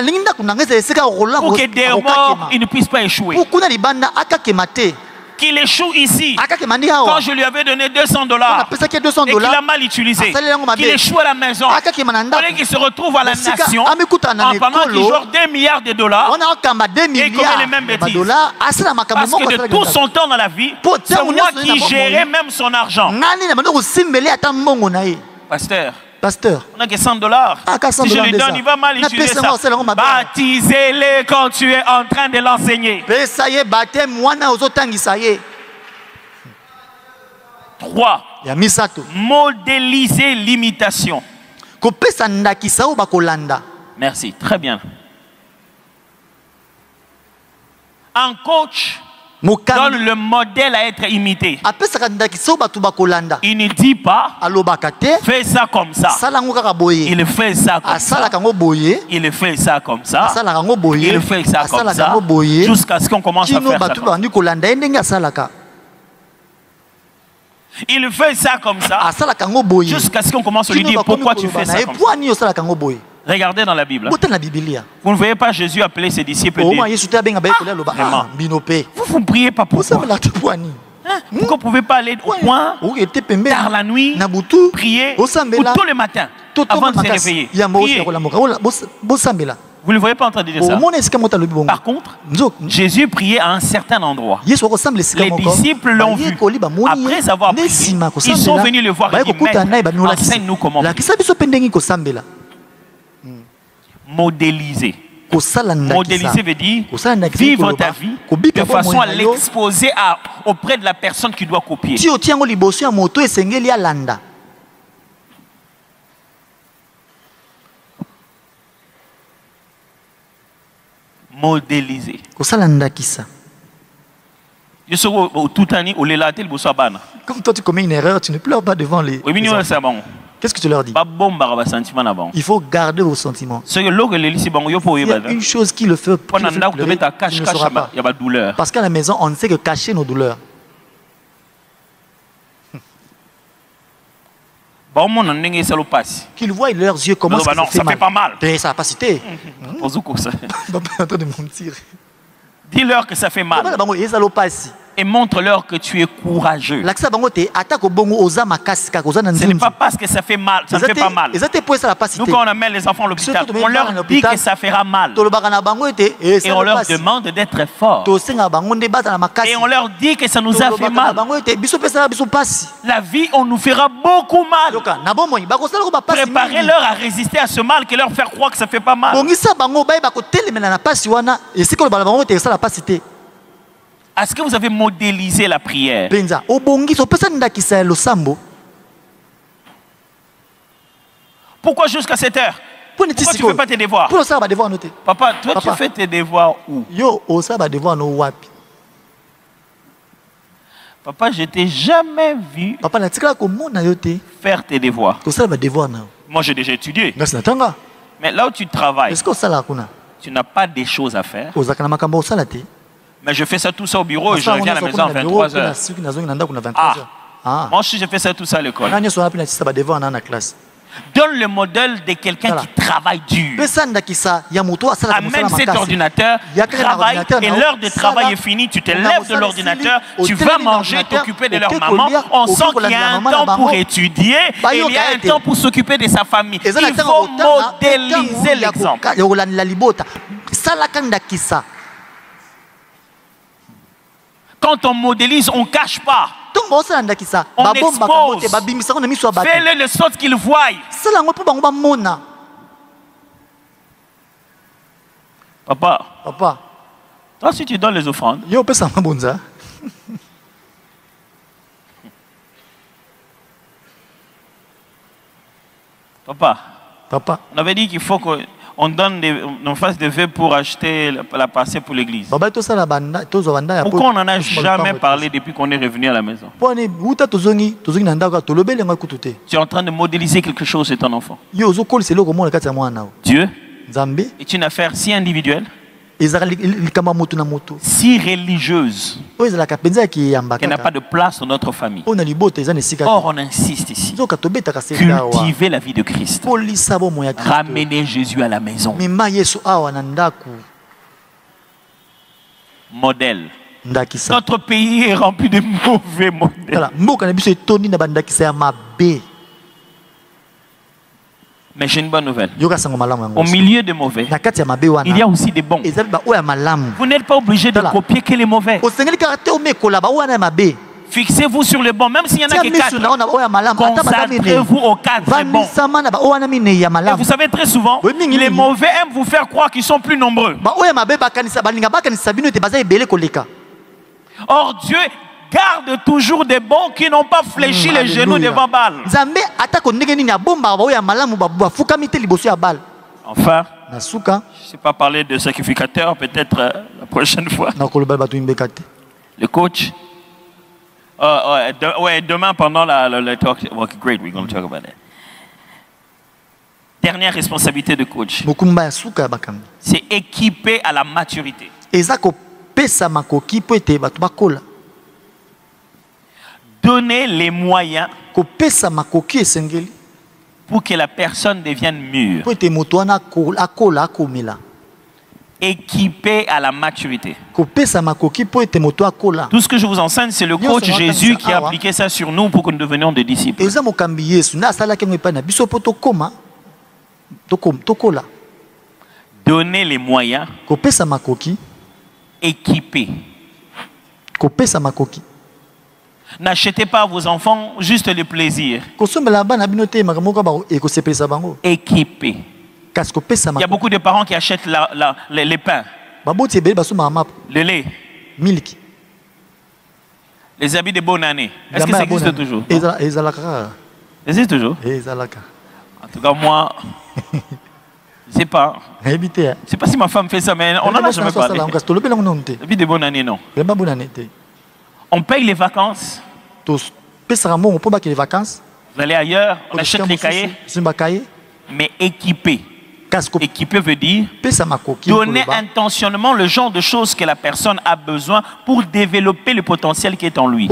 [SPEAKER 1] que dès mort, il ne puisse pas échouer. Qu'il échoue ici. Quand je lui avais donné $200 et qu'il a mal utilisé, qu'il échoue à la maison, qu'il se retrouve à la nation pendant qu'il joue $2 milliards et qu'il commet les mêmes bêtises. Parce que de tout son temps dans la vie, c'est moi qui gérais même son argent. Pasteur, on n'a que $100. Si je lui donne, il va mal utiliser ça. Baptisez-les quand tu es en train de l'enseigner. 3. Modéliser l'imitation. Merci, très bien. Un coach donne le modèle à être imité. Il ne dit pas fais ça comme ça. Il fait ça comme ça. Il fait ça comme ça. Il fait ça comme ça. Jusqu'à ce qu'on commence à faire ça. Il fait ça comme ça. Jusqu'à ce qu'on commence à lui dire pourquoi tu fais ça comme ça. Regardez dans la Bible. Vous ne voyez pas Jésus appeler ses disciples et dire vraiment, vous ne priez pas pour ça. Pourquoi vous ne pouvez pas aller au point tard la nuit, prier, ou tôt le matin, avant de se réveiller. Vous ne le voyez pas en train de dire ça. Par contre, Jésus priait à un certain endroit. Les disciples l'ont vu. Après avoir prié, ils sont venus le voir et dire, Maître, enseigne-nous comment prier. Modéliser. Modéliser veut dire vivre ta vie de façon à l'exposer auprès de la personne qui doit copier. Modéliser.
[SPEAKER 2] Comme toi tu commets une erreur, tu ne pleures pas devant les enfants. Qu'est-ce que tu leur dis? Il faut garder vos sentiments. Il y a une chose qui le fait pleurer, il ne saura pas. Parce qu'à la maison, on ne sait que cacher nos douleurs. Qu'ils voient leurs yeux comment ça fait mal. Ça n'a pas cité. En train de mentir.
[SPEAKER 1] Dis-leur que ça fait mal. Et montre-leur que tu es courageux. Ce n'est pas parce que ça fait mal, ça ne fait pas mal. Nous, quand on amène les enfants à l'hôpital, on leur dit que ça fera mal. Et on leur demande d'être forts. Et on leur dit que ça nous a fait mal. La vie, on nous fera beaucoup mal. Préparez-leur à résister à ce mal, que leur faire croire que ça ne fait pas mal. Est-ce que vous avez modélisé la prière? Pourquoi jusqu'à cette heure? Pourquoi tu ne fais pas tes devoirs? Papa, toi tu fais tes devoirs où? Papa, je t'ai jamais vu faire tes devoirs. Moi, j'ai déjà étudié. Mais là où tu travailles, tu n'as pas des choses à faire. Mais je fais ça tout ça au bureau et je reviens à la maison à 23h. Moi aussi, je fais ça tout ça à l'école. Donne le modèle de quelqu'un qui travaille dur. Amène cet ordinateur, travaille, et l'heure de travail est finie, tu te lèves de l'ordinateur, tu vas manger, t'occuper de leur maman. On sent qu'il y a un temps pour étudier et il y a un temps pour s'occuper de sa famille. Il faut modéliser l'exemple. Quand on modélise, on ne cache pas. On expose. Fais-le de sorte qu'ils voient. Papa, toi si tu donnes les offrandes, Papa, on avait dit qu'il faut qu'on fasse des vœux pour acheter la parcelle pour l'église. Pourquoi on n'en a jamais parlé depuis qu'on est revenu à la maison? Tu es en train de modéliser quelque chose chez ton enfant. Dieu est une affaire si individuelle, si religieuse, qu'elle n'a pas de place dans notre famille. Or, on insiste ici. Cultiver la vie de Christ. Ramener Jésus à la maison. Modèle. Notre pays est rempli de mauvais modèles. Mais j'ai une bonne nouvelle. Au milieu des mauvais, il y a aussi des bons. Vous n'êtes pas obligé de copier que les mauvais. Fixez-vous sur les bons, même s'il y en a que 4. Concentrez-vous aux 4 bons. Et vous savez, très souvent, les mauvais aiment vous faire croire qu'ils sont plus nombreux. Or, Dieu garde toujours des bons qui n'ont pas fléchi les genoux devant Baal. Enfin, je ne sais pas parler de sacrificateur, peut-être la prochaine fois. Le coach. Demain pendant le talk. Okay, great, we're going to talk about it. Dernière responsabilité de coach. C'est équiper à la maturité. Donner les moyens pour que la personne devienne mûre. Équipé à la maturité. Tout ce que je vous enseigne, c'est le coach Jésus qui a appliqué ça sur nous pour que nous devenions des disciples. Donner les moyens. Équiper. N'achetez pas à vos enfants juste le plaisir. Équipez. Il y a beaucoup de parents qui achètent les pains, le lait, les habits de bonne année. Est-ce que ça existe toujours? Ça existe toujours? En tout cas, moi, je ne sais pas. Je ne sais pas si ma femme fait ça, mais on n'en a jamais parlé. Habits de bonne année, non. On paye les vacances. Vous allez ailleurs, on achète les cahiers, mais équipé. Équiper veut dire donner intentionnellement le genre de choses que la personne a besoin pour développer le potentiel qui est en lui.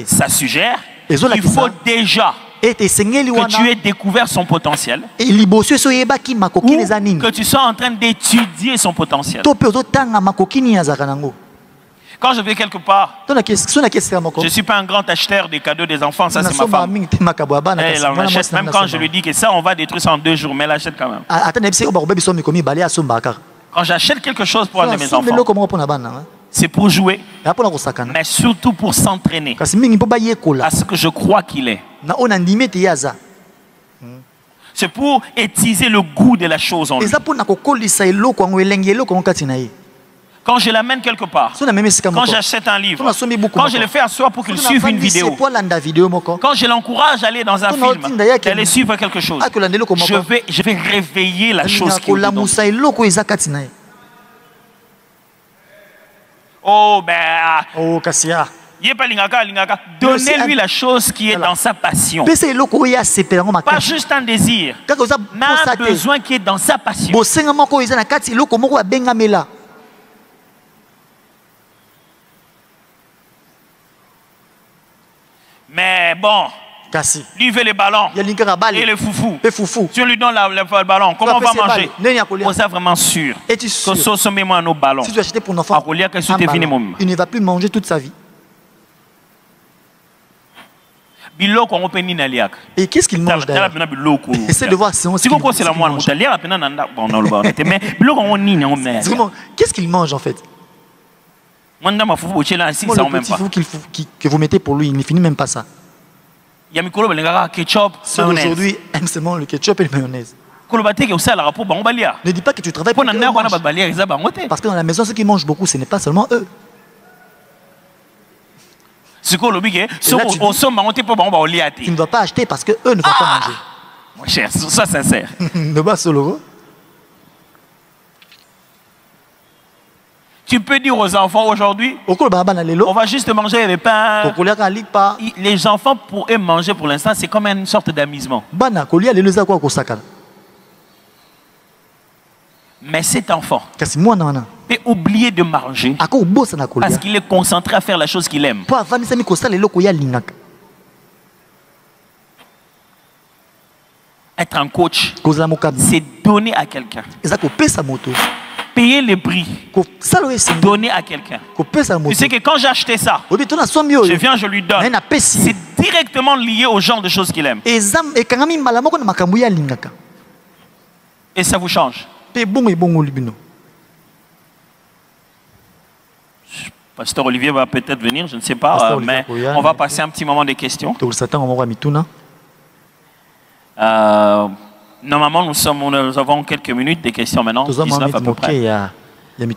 [SPEAKER 1] Ça suggère qu'il faut déjà que tu aies découvert son potentiel ou que tu sois en train d'étudier son potentiel. Quand je vais quelque part, je ne suis pas un grand acheteur des cadeaux des enfants, ça c'est ma femme. Elle en achète, même quand je lui dis que ça, on va détruire ça en 2 jours, mais elle achète quand même. Quand j'achète quelque chose pour un de mes enfants, c'est pour jouer, mais surtout pour s'entraîner à ce que je crois qu'il est. C'est pour attiser le goût de la chose en lui. Quand je l'amène quelque part, quand j'achète un livre, quand je le fais asseoir pour qu'il suive une vidéo, quand je l'encourage à aller dans un film, d'aller suivre quelque chose, je vais réveiller la chose qui est dedans. Oh ben, donnez-lui la chose qui est dans sa passion. Pas juste un désir, mais un besoin qui est dans sa passion. Mais bon, lui veut les ballons et les foufous. Si on lui donne le ballon, comment on va manger? On est vraiment sûr que ce sont même nos ballons.
[SPEAKER 2] Si tu achètes pour un enfant, il ne va plus manger toute sa vie. Et qu'est-ce qu'il mange d'ailleurs? Essaie de voir si qu'est-ce qu'il mange en fait? Le petit fou que vous mettez pour lui, il ne finit même pas ça. Aujourd'hui, aime seulement le ketchup et le mayonnaise. Ne dis pas que tu travailles pour eux. Parce que dans la maison, ceux qui mangent beaucoup, ce n'est pas seulement eux. Tu ne dois pas acheter parce qu'eux ne vont pas manger.
[SPEAKER 1] Mon cher, sois sincère. Tu peux dire aux enfants aujourd'hui, on va juste manger le pain. Les enfants, pour eux, manger pour l'instant, c'est comme une sorte d'amusement. Mais cet enfant peut oublier de manger parce qu'il est concentré à faire la chose qu'il aime. Être un coach, c'est donner à quelqu'un. Payer les prix, donner à quelqu'un. Tu sais que quand j'ai acheté ça, je viens, je lui donne. C'est directement lié au genre de choses qu'il aime. Et ça vous change. Pasteur Olivier va peut-être venir, je ne sais pas, mais on va passer un petit moment de questions. Normalement, nous avons quelques minutes de questions maintenant, 19 à peu près. Je ne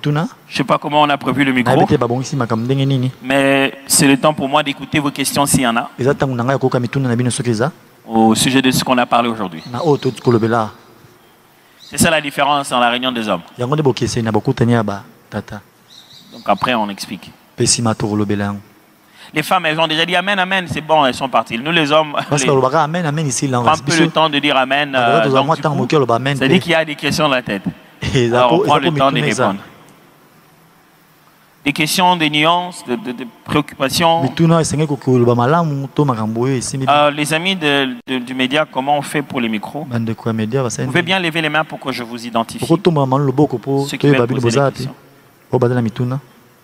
[SPEAKER 1] sais pas comment on a prévu le micro, mais c'est le temps pour moi d'écouter vos questions s'il y en a, au sujet de ce qu'on a parlé aujourd'hui. C'est ça la différence dans la réunion des hommes. Donc après, on explique. Les femmes, elles ont déjà dit Amen, Amen, c'est bon, elles sont parties. Nous, les hommes, on prend un peu le temps de dire Amen. C'est-à-dire qu'il y a des questions dans la tête. Alors, on prend le temps de répondre. Des questions, des nuances, de préoccupations. Les amis du média, comment on fait pour les micros? Vous pouvez bien lever les mains pour que je vous identifie. Ceux qui veulent poser des questions.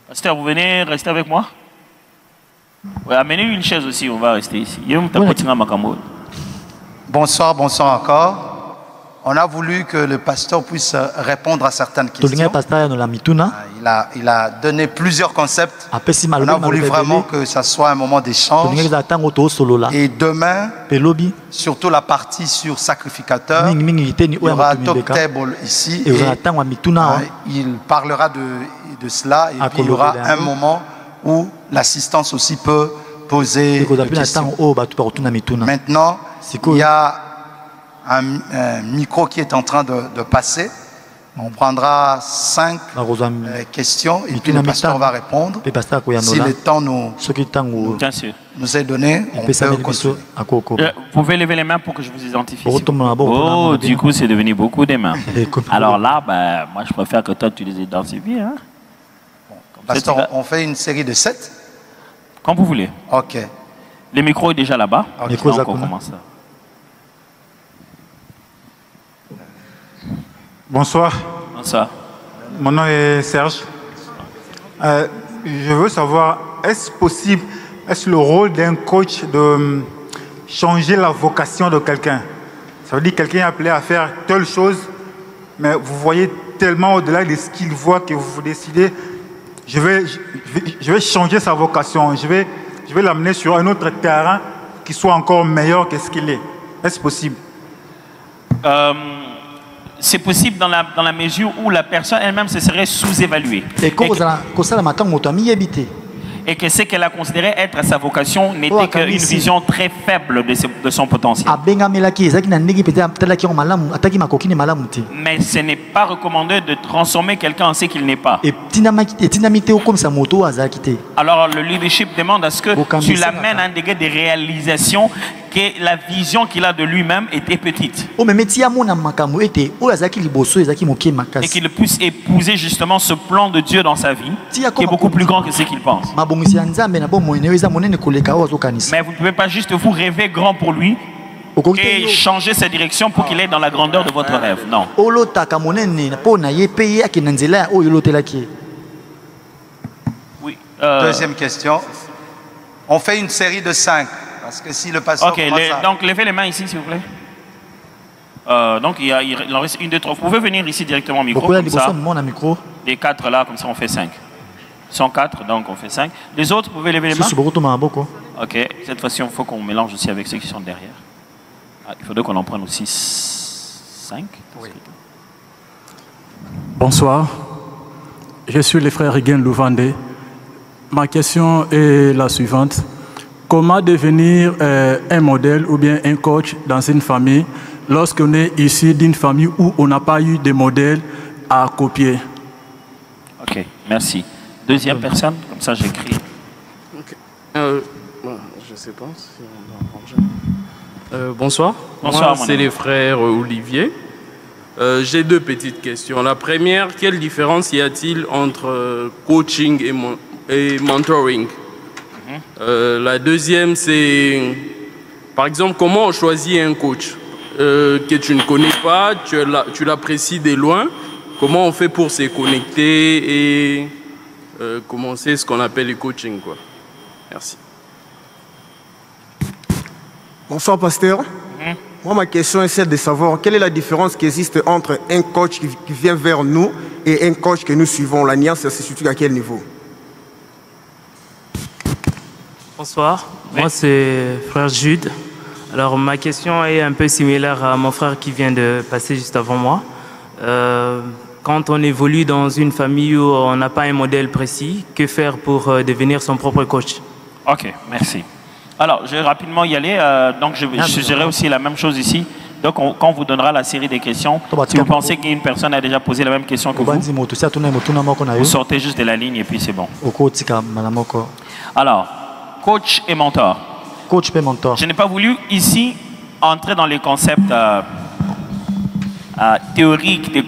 [SPEAKER 1] Pasteur, vous venez rester avec moi? Ouais, amenez une chaise aussi, on va rester ici.
[SPEAKER 3] Bonsoir, bonsoir encore. On a voulu que le pasteur puisse répondre à certaines questions. Il a donné plusieurs concepts. On a voulu vraiment que ça soit un moment d'échange. Et demain, surtout la partie sur sacrificateur, il y aura Top Table ici. Et il parlera de cela. Et puis il y aura un moment où l'assistance aussi peut poser des questions. Maintenant, il y a un micro qui est en train de passer. On prendra 5 questions et puis le pasteur va répondre. Si le temps nous est donné, on peut continuer.
[SPEAKER 1] Vous pouvez lever les mains pour que je vous identifie. Oh, du coup, c'est devenu beaucoup de mains. Alors là, moi, je préfère que toi, tu les identifies. Hein?
[SPEAKER 3] Pasteur, on fait une série de 7.
[SPEAKER 1] Quand vous voulez.
[SPEAKER 3] Ok.
[SPEAKER 1] Le micro est déjà là-bas. Okay. Donc, on commence.
[SPEAKER 4] Bonsoir.
[SPEAKER 1] Bonsoir.
[SPEAKER 4] Mon nom est Serge. Je veux savoir, est-ce possible, est-ce le rôle d'un coach de changer la vocation de quelqu'un? Ça veut dire que quelqu'un est appelé à faire telle chose, mais vous voyez tellement au-delà de ce qu'il voit que vous décidez, je vais changer sa vocation, je vais l'amener sur un autre terrain qui soit encore meilleur que ce qu'il est. Est-ce possible?
[SPEAKER 1] c'est possible dans la mesure où la personne elle-même se serait sous-évaluée. Et que ce qu'elle a considéré être sa vocation n'était qu'une vision très faible de son potentiel. Mais ce n'est pas recommandé de transformer quelqu'un en ce qu'il n'est pas. Alors le leadership demande à ce que tu l'amènes à un degré de réalisation que la vision qu'il a de lui-même était petite. Et qu'il puisse épouser justement ce plan de Dieu dans sa vie, qui est beaucoup plus grand que ce qu'il pense. Mais vous ne pouvez pas juste vous rêver grand pour lui et changer sa direction pour qu'il aille dans la grandeur de votre rêve. Non.
[SPEAKER 3] Oui. Deuxième question. On fait une série de 5. Parce que si le pasteur...
[SPEAKER 1] Ok, donc levez les mains ici, s'il vous plaît. Donc il en reste une, deux, trois. Vous pouvez venir ici directement au micro. Comme ça. Les 4 là, comme ça on fait 5. Ils sont 4, donc on fait 5. Les autres, vous pouvez lever les mains. Ok, cette fois-ci, il faut qu'on mélange aussi avec ceux qui sont derrière. Il faudrait qu'on en prenne aussi 5. Oui.
[SPEAKER 5] Bonsoir, je suis le frère Riguin Louvandé. Ma question est la suivante. Comment devenir un modèle ou bien un coach dans une famille lorsqu'on est issu d'une famille où on n'a pas eu de modèle à copier?
[SPEAKER 1] Ok, merci. Deuxième personne, comme ça j'écris.
[SPEAKER 6] Okay. Je ne sais pas si on va bonsoir.
[SPEAKER 1] Bonsoir.
[SPEAKER 6] Moi, c'est les frères Olivier. J'ai 2 petites questions. La première, quelle différence y a-t-il entre coaching et mentoring? La deuxième, c'est, par exemple, comment on choisit un coach que tu ne connais pas, tu l'apprécies de loin. Comment on fait pour se connecter et commencer ce qu'on appelle le coaching, quoi. Merci.
[SPEAKER 7] Bonsoir, pasteur. Moi, ma question est celle de savoir quelle est la différence qui existe entre un coach qui vient vers nous et un coach que nous suivons. La nuance, c'est surtout à quel niveau?
[SPEAKER 8] Bonsoir, moi c'est frère Jude. Alors ma question est un peu similaire à mon frère qui vient de passer juste avant moi. Quand on évolue dans une famille où on n'a pas un modèle précis, que faire pour devenir son propre coach?
[SPEAKER 1] Ok, merci. Alors je vais rapidement y aller. Donc je suggérerai aussi la même chose ici. Donc quand on vous donnera la série des questions, si vous pensez qu'une personne a déjà posé la même question que vous sortez juste de la ligne et puis c'est bon. Alors, coach et mentor.
[SPEAKER 2] Coach et mentor.
[SPEAKER 1] Je n'ai pas voulu ici entrer dans les concepts théoriques de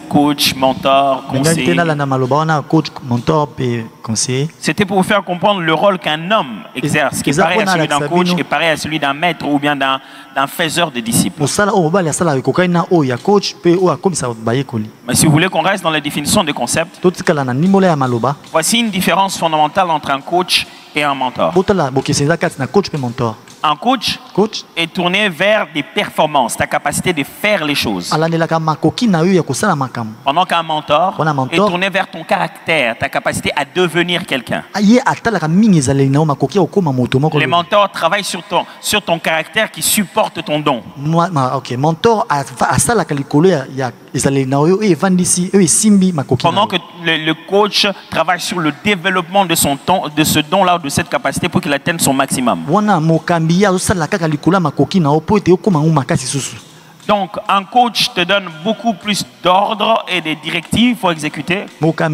[SPEAKER 1] coach, mentor, conseiller. C'était pour vous faire comprendre le rôle qu'un homme exerce, qui est pareil à celui d'un coach, qui est pareil à celui d'un maître ou bien d'un faiseur de disciples. Mais si vous voulez qu'on reste dans la définition des concepts, voici une différence fondamentale entre un coach et un mentor. Un coach est tourné vers des performances, ta capacité de faire les choses. Pendant qu'un mentor est tourné vers ton caractère, ta capacité à devenir quelqu'un. Les mentors travaillent sur ton caractère qui supporte ton don. Pendant que le coach travaille sur le développement de ce don-là, de cette capacité pour qu'il atteigne son maximum. Donc, un coach te donne beaucoup plus d'ordres et de directives pour exécuter. Pendant qu'un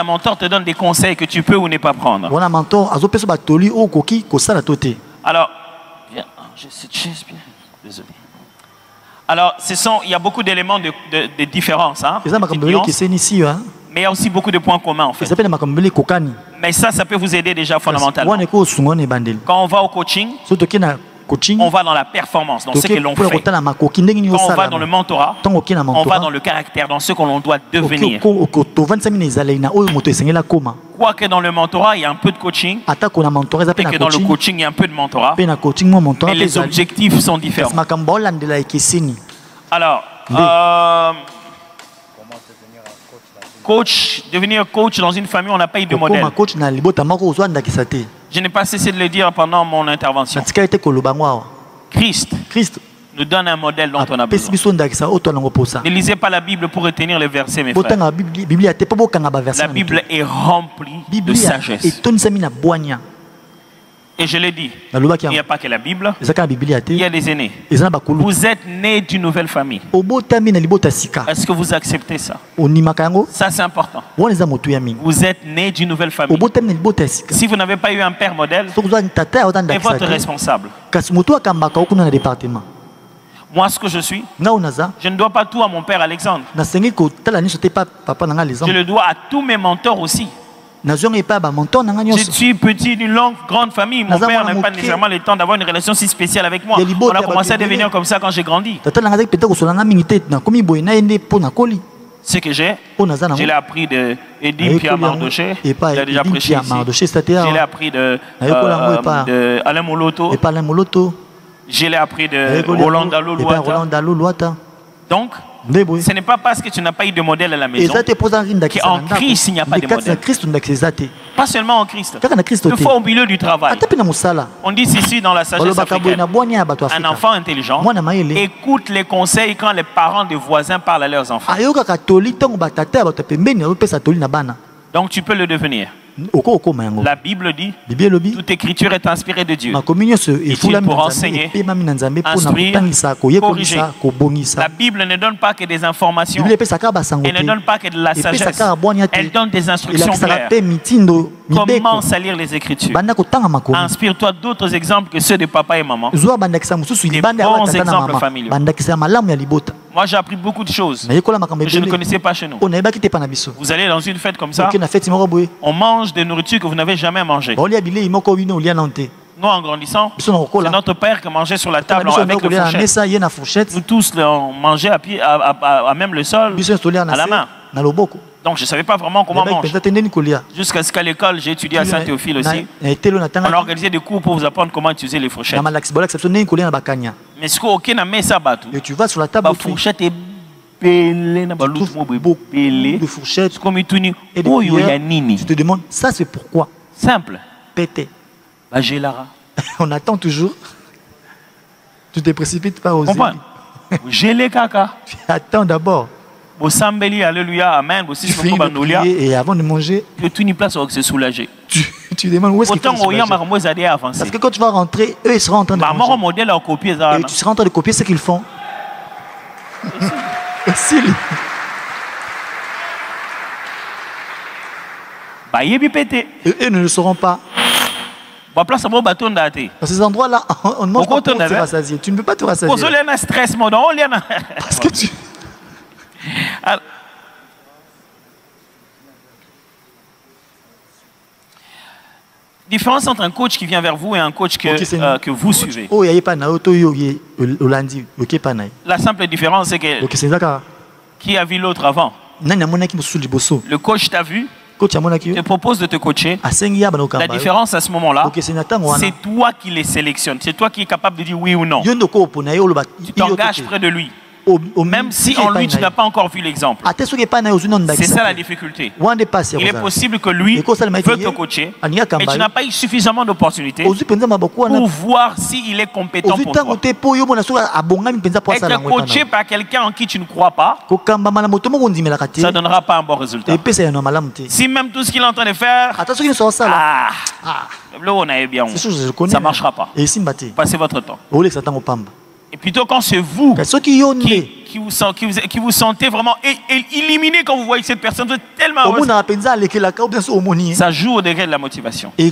[SPEAKER 1] mentor te donne des conseils que tu peux ou ne pas prendre. Alors, j'ai cette chaise bien. Désolé. Alors, il y a beaucoup d'éléments de différence. Hein, mais il y a aussi beaucoup de points communs en fait. Mais ça peut vous aider déjà fondamentalement. Quand on va au coaching, on va dans la performance, dans ce que l'on fait. Quand on va dans le mentorat, on va dans le caractère, dans ce que l'on doit devenir. Quoique dans le mentorat, il y a un peu de coaching, et que dans le coaching, il y a un peu de mentorat, mais les objectifs sont différents. Alors, devenir coach dans une famille, on n'a pas eu de modèle. Je n'ai pas cessé de le dire pendant mon intervention. Christ nous donne un modèle dont on a besoin. Ne lisez pas la Bible pour retenir les versets, mes frères. La Bible est remplie de sagesse. Et je l'ai dit, il n'y a pas que la Bible, il y a des aînés. Vous êtes nés d'une nouvelle famille. Est-ce que vous acceptez ça? Ça, c'est important. Vous êtes nés d'une nouvelle famille. Si vous n'avez pas eu un père modèle, c'est votre responsable. Moi, ce que je suis, je ne dois pas tout à mon père Alexandre. Je le dois à tous mes mentors aussi. Je suis petit d'une longue, grande famille. Mon père n'a pas nécessairement le temps d'avoir une relation si spéciale avec moi. On a commencé à devenir comme ça quand j'ai grandi. Ce que j'ai l'ai appris de Edim Pierre Mardoché. Il a déjà prêché ici. Je l'ai appris de Alain Moloto. Je l'ai appris de Roland Dalloulouata. Donc, ce n'est pas parce que tu n'as pas eu de modèle à la maison qu'en Christ il n'y a pas de modèle. Pas seulement en Christ. Une fois au milieu du travail. On dit ici dans la sagesse africaine, un enfant intelligent écoute les conseils quand les parents des voisins parlent à leurs enfants. Donc tu peux le devenir. La Bible dit, toute écriture est inspirée de Dieu. Utile pour enseigner, instruire, corriger. La Bible ne donne pas que des informations. Elle ne donne pas que de la sagesse. Elle donne des instructions claires. Commence à lire les Écritures. Inspire-toi d'autres exemples que ceux de papa et maman. Des bons exemples familiaux. Moi, j'ai appris beaucoup de choses que je ne connaissais pas chez nous. Vous allez dans une fête comme ça, on mange des nourritures que vous n'avez jamais mangées. Nous, en grandissant, c'est notre père qui mangeait sur la table avec le fourchette. Nous tous, on mangeait à même le sol, à la main. Donc je ne savais pas vraiment comment manger. Jusqu'à ce qu'à l'école, j'ai étudié à Saint-Théophile aussi. On a organisé des cours pour vous apprendre comment utiliser les fourchettes. Mais ce qu'aucun n'a mis ça, tu vas sur la table, la fourchette est belée, de fourchettes. Comme tu te demandes, ça c'est pourquoi? Simple. Pété. On attend toujours. Tu te précipites pas aux yeux. Gelé caca. Tu attends d'abord. Alléluia, amen. Tu finis de prier et avant de manger, tu es soulagé. Tu demandes où est-ce qu'ils sont soulagés. Parce que quand tu vas rentrer, eux ils seront en train de manger. Et tu seras en train de copier ce qu'ils font. Et eux ne le sauront pas. Dans ces endroits-là, on ne mange pas pour se rassasier. Tu ne peux pas te rassasier. Parce que tu... Différence entre un coach qui vient vers vous et un coach que vous suivez. La simple différence, c'est que qui a vu l'autre avant? Le coach t'a vu, te propose de te coacher. La différence à ce moment-là, c'est toi qui les sélectionnes. C'est toi qui es capable de dire oui ou non. Tu t'engages près de lui. Même si en lui tu n'as pas encore vu l'exemple. C'est ça la difficulté. Il est possible que lui veut te coacher, mais tu n'as pas eu suffisamment d'opportunités pour voir s'il est compétent pour toi. Être coaché par quelqu'un en qui tu ne crois pas, ça ne donnera pas un bon résultat. Si même tout ce qu'il est en train de faire, ça ne marchera pas. Passez votre temps. Et plutôt quand c'est vous qui vous sentez vraiment éliminé quand vous voyez cette personne, vous êtes tellement heureux. Ça joue au degré de la motivation. Mais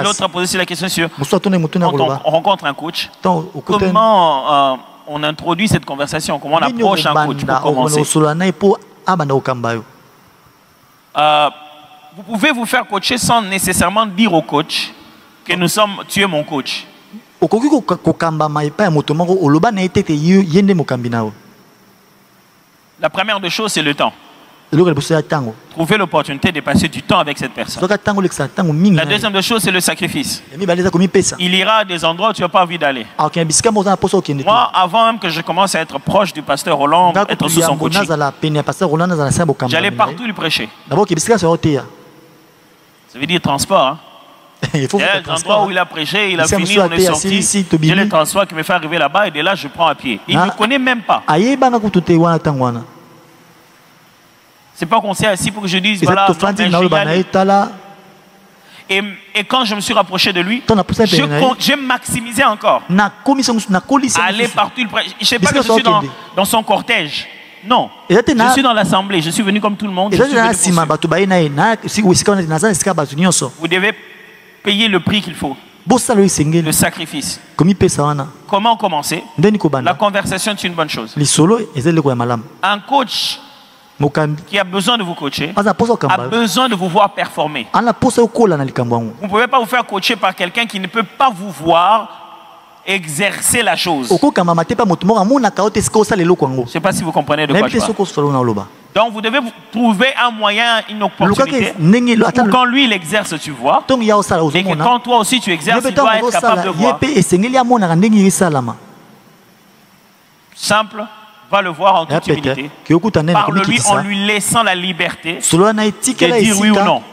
[SPEAKER 1] l'autre a posé aussi la question sur quand on rencontre un coach, comment on introduit cette conversation, comment on approche un coach pour commencer. Vous pouvez vous faire coacher sans nécessairement dire au coach que tu es mon coach. La première des choses, c'est le temps. Trouver l'opportunité de passer du temps avec cette personne. La deuxième des choses, c'est le sacrifice. Il ira à des endroits où tu n'as pas envie d'aller. Moi, avant même que je commence à être proche du pasteur Roland, être sous son coaching, j'allais partout lui prêcher. Ça veut dire transport. Hein? l'endroit où il a prêché, il a fini, on est sorti. J'ai le transport qui me fait arriver là-bas et de là, je prends à pied. Il ne me connaît même pas. C'est pas qu'on s'est assis pour que je dise, voilà, et quand je me suis rapproché de lui, j'ai maximisé encore. Aller partout, je ne sais pas que je suis dans son cortège. Non, je suis dans l'assemblée, je suis venu comme tout le monde. Vous devez payer le prix qu'il faut. Le sacrifice. Comment commencer? La conversation est une bonne chose. Un coach qui a besoin de vous coacher a besoin de vous voir performer. Vous ne pouvez pas vous faire coacher par quelqu'un qui ne peut pas vous voir exercer la chose. Je ne sais pas si vous comprenez de quoi je parle. Donc vous devez trouver un moyen, une opportunité pour quand lui il exerce, tu vois, et que quand toi aussi tu exerces, tu dois être capable de voir. Simple. Va le voir en toute humilité. Parle-lui en lui laissant la liberté de dire oui ou non.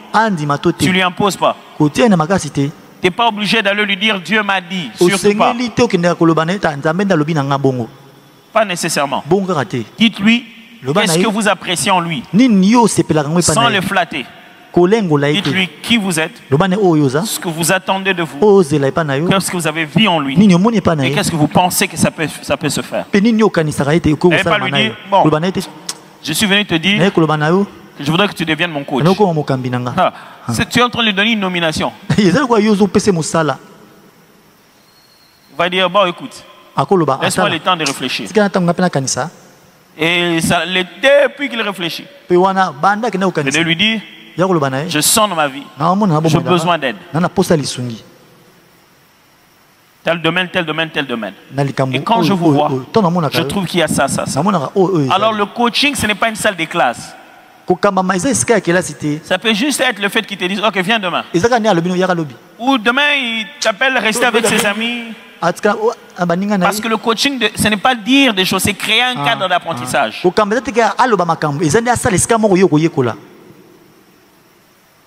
[SPEAKER 1] Tu ne lui imposes pas. Tu n'es pas obligé d'aller lui dire Dieu m'a dit. Surtout pas. Pas nécessairement. Dites-lui qu'est-ce que vous appréciez en lui. Sans le flatter. Dites-lui qui vous êtes, ce que vous attendez de vous, qu'est-ce que vous avez vu en lui, et qu'est-ce que vous pensez que ça peut se faire. Et pas lui dire, bon, je suis venu te dire que je voudrais que tu deviennes mon coach. Tu es en train de lui donner une nomination. Il va dire, bon écoute, laisse-moi le temps de réfléchir. Et ça, depuis qu'il réfléchit, je vais lui dire, je sens dans ma vie, j'ai besoin d'aide. Tel domaine, tel domaine, tel domaine. Et quand je vous vois, je trouve qu'il y a ça, ça, ça. Alors le coaching, ce n'est pas une salle de classe. Ça peut juste être le fait qu'ils te disent, ok, viens demain. Ou demain, il t'appelle rester avec ses amis. Parce que le coaching, ce n'est pas dire des choses, c'est créer un cadre d'apprentissage.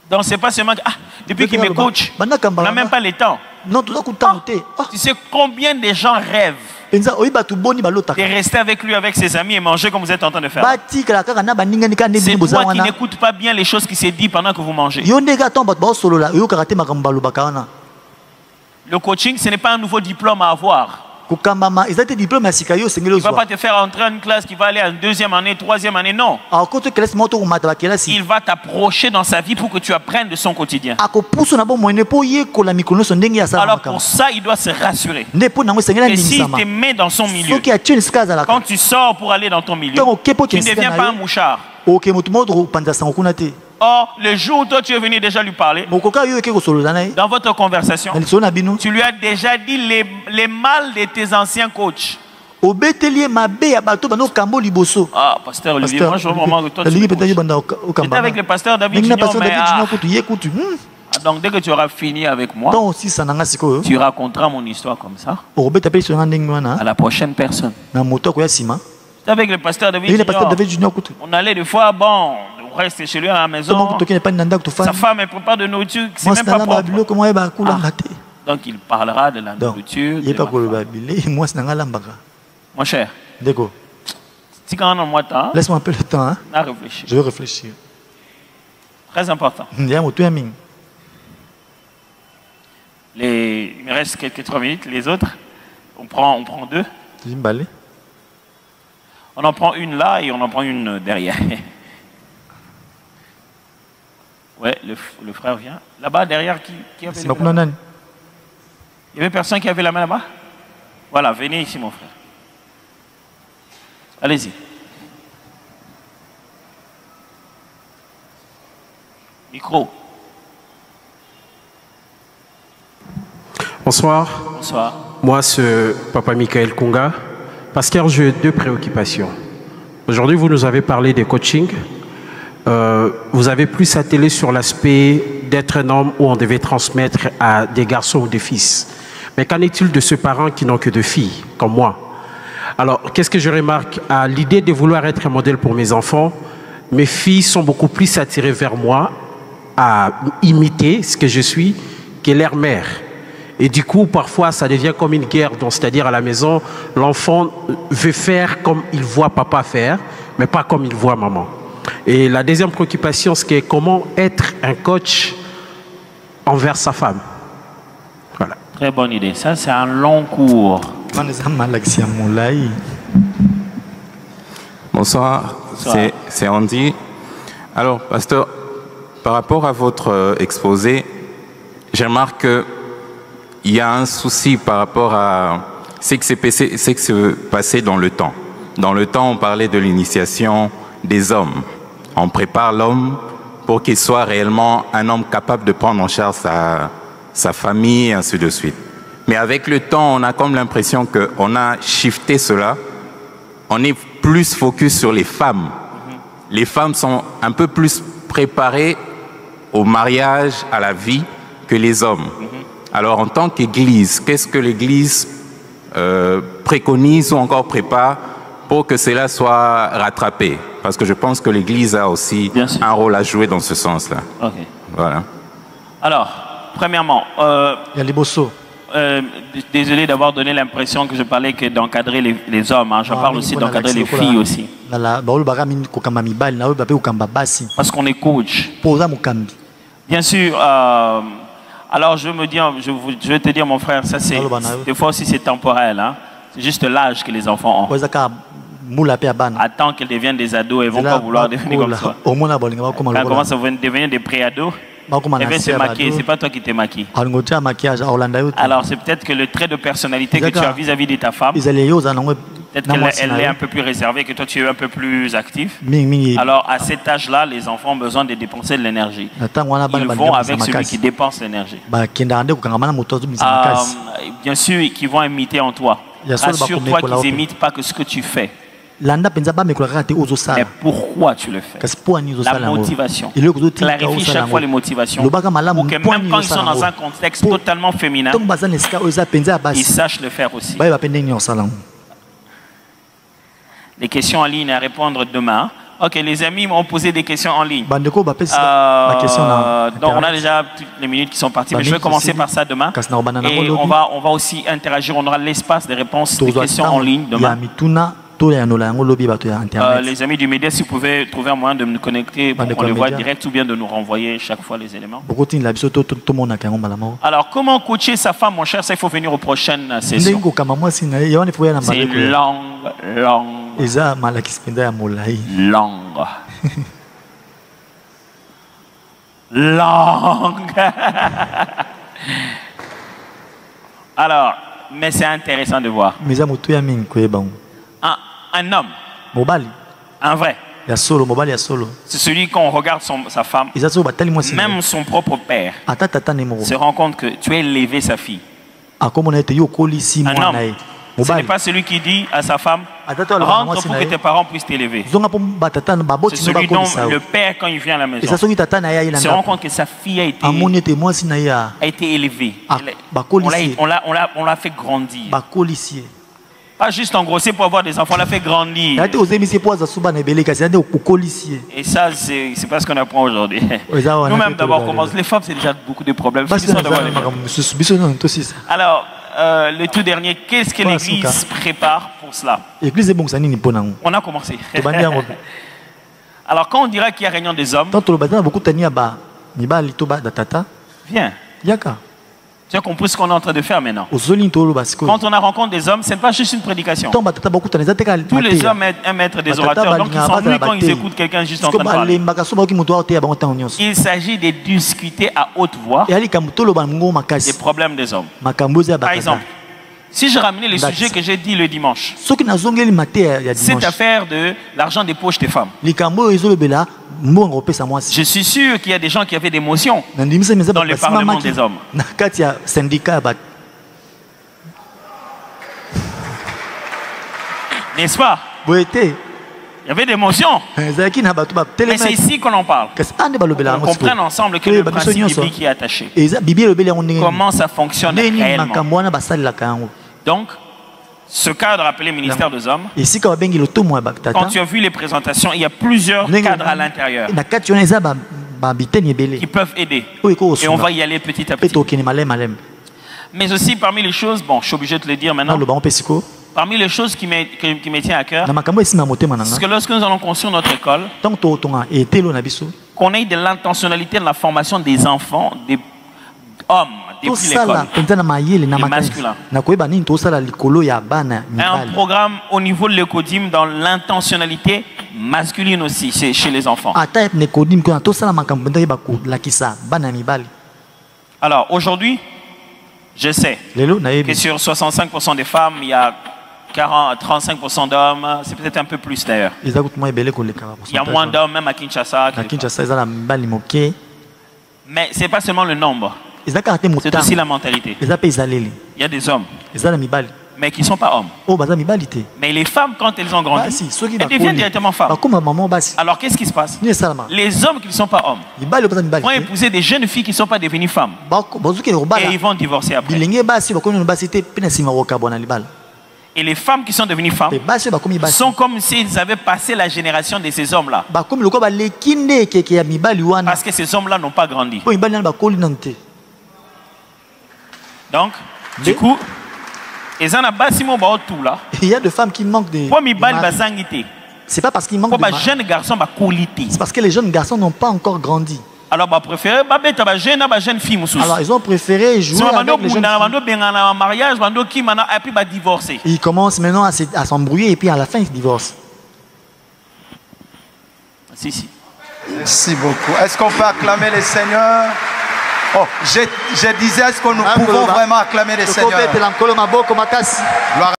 [SPEAKER 1] Donc c'est pas seulement depuis qu'il me coach, on n'a même pas le temps. Tu sais combien de gens rêvent de rester avec lui, avec ses amis et manger comme vous êtes en train de faire. C'est toi qui n'écoutes pas bien les choses qui se disent pendant que vous mangez. Le coaching, ce n'est pas un nouveau diplôme à avoir. Il ne va pas te faire entrer en une classe qui va aller en deuxième année, troisième année, non. Il va t'approcher dans sa vie pour que tu apprennes de son quotidien. Alors pour ça, il doit se rassurer. Et s'il te met dans son milieu, quand tu sors pour aller dans ton milieu, tu ne deviens pas un mouchard. Or, le jour où toi tu es venu déjà lui parler, dans votre conversation, tu lui as déjà dit les mal de tes anciens coachs. Ah, pasteur Olivier, moi je vois vraiment que toi tu es avec le pasteur David Junior, mais donc dès que tu auras fini avec moi, tu raconteras mon histoire comme ça à la prochaine personne. Avec le pasteur David Junior, on allait des fois, bon, on reste chez lui à la maison, sa femme elle prépare de nourriture, c'est même pas propre. Donc il parlera de la nourriture. Mon cher,
[SPEAKER 2] laisse-moi un peu le temps. Je vais réfléchir.
[SPEAKER 1] Très important. Il me reste quelques 3 minutes. Les autres, on prend 2. On en prend une là et on en prend une derrière. Ouais, le frère vient. Là-bas, derrière, qui avait la main? Il y avait personne qui avait la main là-bas? Voilà, venez ici, mon frère. Allez-y. Micro.
[SPEAKER 9] Bonsoir.
[SPEAKER 1] Bonsoir.
[SPEAKER 9] Moi, c'est Papa Michael Kunga. Pasteur, j'ai 2 préoccupations. Aujourd'hui, vous nous avez parlé de coaching. Vous avez plus attelé sur l'aspect d'être un homme où on devait transmettre à des garçons ou des fils. Mais qu'en est-il de ceux parents qui n'ont que 2 filles, comme moi? Alors, qu'est-ce que je remarque? À l'idée de vouloir être un modèle pour mes enfants, mes filles sont beaucoup plus attirées vers moi, à imiter ce que je suis, est leur mère. Et du coup, parfois, ça devient comme une guerre. C'est-à-dire à la maison, l'enfant veut faire comme il voit papa faire, mais pas comme il voit maman. Et la deuxième préoccupation, c'est comment être un coach envers sa femme. Voilà.
[SPEAKER 1] Très bonne idée. Ça, c'est un long cours.
[SPEAKER 10] Bonsoir, c'est Andy. Alors, pasteur, par rapport à votre exposé, j'ai remarqué qu'il y a un souci par rapport à ce qui s'est passé dans le temps. Dans le temps, on parlait de l'initiation des hommes. On prépare l'homme pour qu'il soit réellement un homme capable de prendre en charge sa famille, et ainsi de suite. Mais avec le temps, on a comme l'impression qu'on a shifté cela. On est plus focus sur les femmes. Les femmes sont un peu plus préparées au mariage, à la vie, que les hommes. Alors, en tant qu'Église, qu'est-ce que l'Église préconise ou encore prépare pour que cela soit rattrapé? Parce que je pense que l'Église a aussi un rôle à jouer dans ce sens-là.
[SPEAKER 1] Okay.
[SPEAKER 10] Voilà.
[SPEAKER 1] Alors, premièrement, désolé d'avoir donné l'impression que je parlais que d'encadrer les hommes. Hein. Je parle aussi d'encadrer les filles aussi. Parce qu'on est coach. Bien sûr, alors je vais te dire, mon frère, ça c'est des fois aussi c'est temporel. Hein. C'est juste l'âge que les enfants ont. Attends qu'ils deviennent des ados, ils ne vont pas vouloir devenir comme ça. Quand ils commencent à devenir des pré-ados, ils vont se maquiller. Ce n'est pas toi qui t'es maquillé. Alors c'est peut-être que le trait de personnalité que tu as vis-à-vis de ta femme, peut-être qu'elle est un peu plus réservée, que toi tu es un peu plus actif. Alors à cet âge-là, les enfants ont besoin de dépenser de l'énergie. Ils vont avec celui qui dépense l'énergie. Bien sûr, qu'ils vont imiter en toi. Rassure-toi qu'ils n'imitent pas que ce que tu fais. Mais pourquoi tu le fais? La motivation. Clarifie chaque fois les motivations pour que même quand ils sont dans un contexte totalement féminin, ils sachent le faire aussi. Les questions en ligne à répondre demain. Ok, les amis m'ont posé des questions en ligne. Donc on a déjà toutes les minutes qui sont parties, mais je vais commencer par ça demain. Et on va aussi interagir, on aura l'espace de réponses des questions en ligne demain. Les amis du média, si vous pouvez trouver un moyen de nous connecter pour qu'on le voit direct ou bien de nous renvoyer chaque fois les éléments. Alors, comment coacher sa femme, mon cher? Ça, il faut venir aux prochaines sessions. C'est langue. Alors, mais c'est intéressant de voir. Un homme, un vrai, c'est celui quand on regarde sa femme, même son propre père se rend compte que tu as élevé sa fille. Un homme, ce n'est pas celui qui dit à sa femme, rentre pour que tes parents puissent t'élever. C'est celui dont le père, quand il vient à la maison, se rend compte que sa fille a été élevée. On l'a fait grandir. Pas juste engrosser pour avoir des enfants, on l'a fait grandir. Et ça, c'est pas ce qu'on apprend aujourd'hui. Nous-mêmes, d'abord, les femmes, c'est déjà beaucoup de problèmes. Alors, le tout dernier, qu'est-ce que l'Église prépare pour cela? On a commencé. Alors, quand on dira qu'il y a réunion des hommes, viens. Tu as compris ce qu'on est en train de faire maintenant. Quand on a rencontre des hommes, ce n'est pas juste une prédication. Tous les hommes aiment être des orateurs, donc ils s'ennuient quand ils écoutent quelqu'un juste en train de parler. Il s'agit de discuter à haute voix des problèmes des hommes. Par exemple, si je ramenais le sujet que j'ai dit le dimanche, cette affaire de l'argent des poches des femmes, je suis sûr qu'il y a des gens qui avaient des motions dans le Parlement des hommes. N'est-ce pas? Il y avait des motions. Mais c'est ici qu'on en parle. On comprenne ensemble que le principe biblique est attaché. Comment ça fonctionne réellement. Donc, ce cadre appelé ministère des hommes, quand tu as vu les présentations, il y a plusieurs cadres à l'intérieur. qui peuvent aider. Et on va y aller petit à petit. Mais aussi parmi les choses, bon, je suis obligé de te le dire maintenant, parmi les choses qui me tiennent à cœur, c'est que lorsque nous allons construire notre école, qu'on ait de l'intentionnalité dans la formation des enfants, des hommes, depuis l'école, des masculins. Un programme au niveau de l'écodim dans l'intentionnalité masculine aussi chez les enfants. Alors aujourd'hui, je sais que sur 65% des femmes, il y a 35% d'hommes, c'est peut-être un peu plus d'ailleurs. Il y a moins d'hommes même à Kinshasa. Mais ce n'est pas seulement le nombre, c'est aussi la mentalité. Il y a des hommes, mais qui ne sont pas hommes. Mais les femmes, quand elles ont grandi, elles deviennent directement femmes. Alors qu'est-ce qui se passe? Les hommes qui ne sont pas hommes vont épouser des jeunes filles qui ne sont pas devenues femmes. Et ils vont divorcer après. Et les femmes qui sont devenues femmes sont comme s'ils avaient passé la génération de ces hommes-là. Parce que ces hommes-là n'ont pas grandi. Donc, du coup, il
[SPEAKER 2] y a des femmes qui manquent de... C'est pas parce qu'ils manquent de... C'est parce que les jeunes garçons n'ont pas encore grandi.
[SPEAKER 1] Alors, ils
[SPEAKER 2] ont préféré jouer avec les jeunes filles. Ils commencent maintenant à s'embrouiller et puis à la fin ils divorcent.
[SPEAKER 1] Si.
[SPEAKER 3] Merci beaucoup. Est-ce qu'on peut acclamer les seigneurs? Oh, je disais, est-ce que nous pouvons vraiment acclamer les seigneurs? Gloire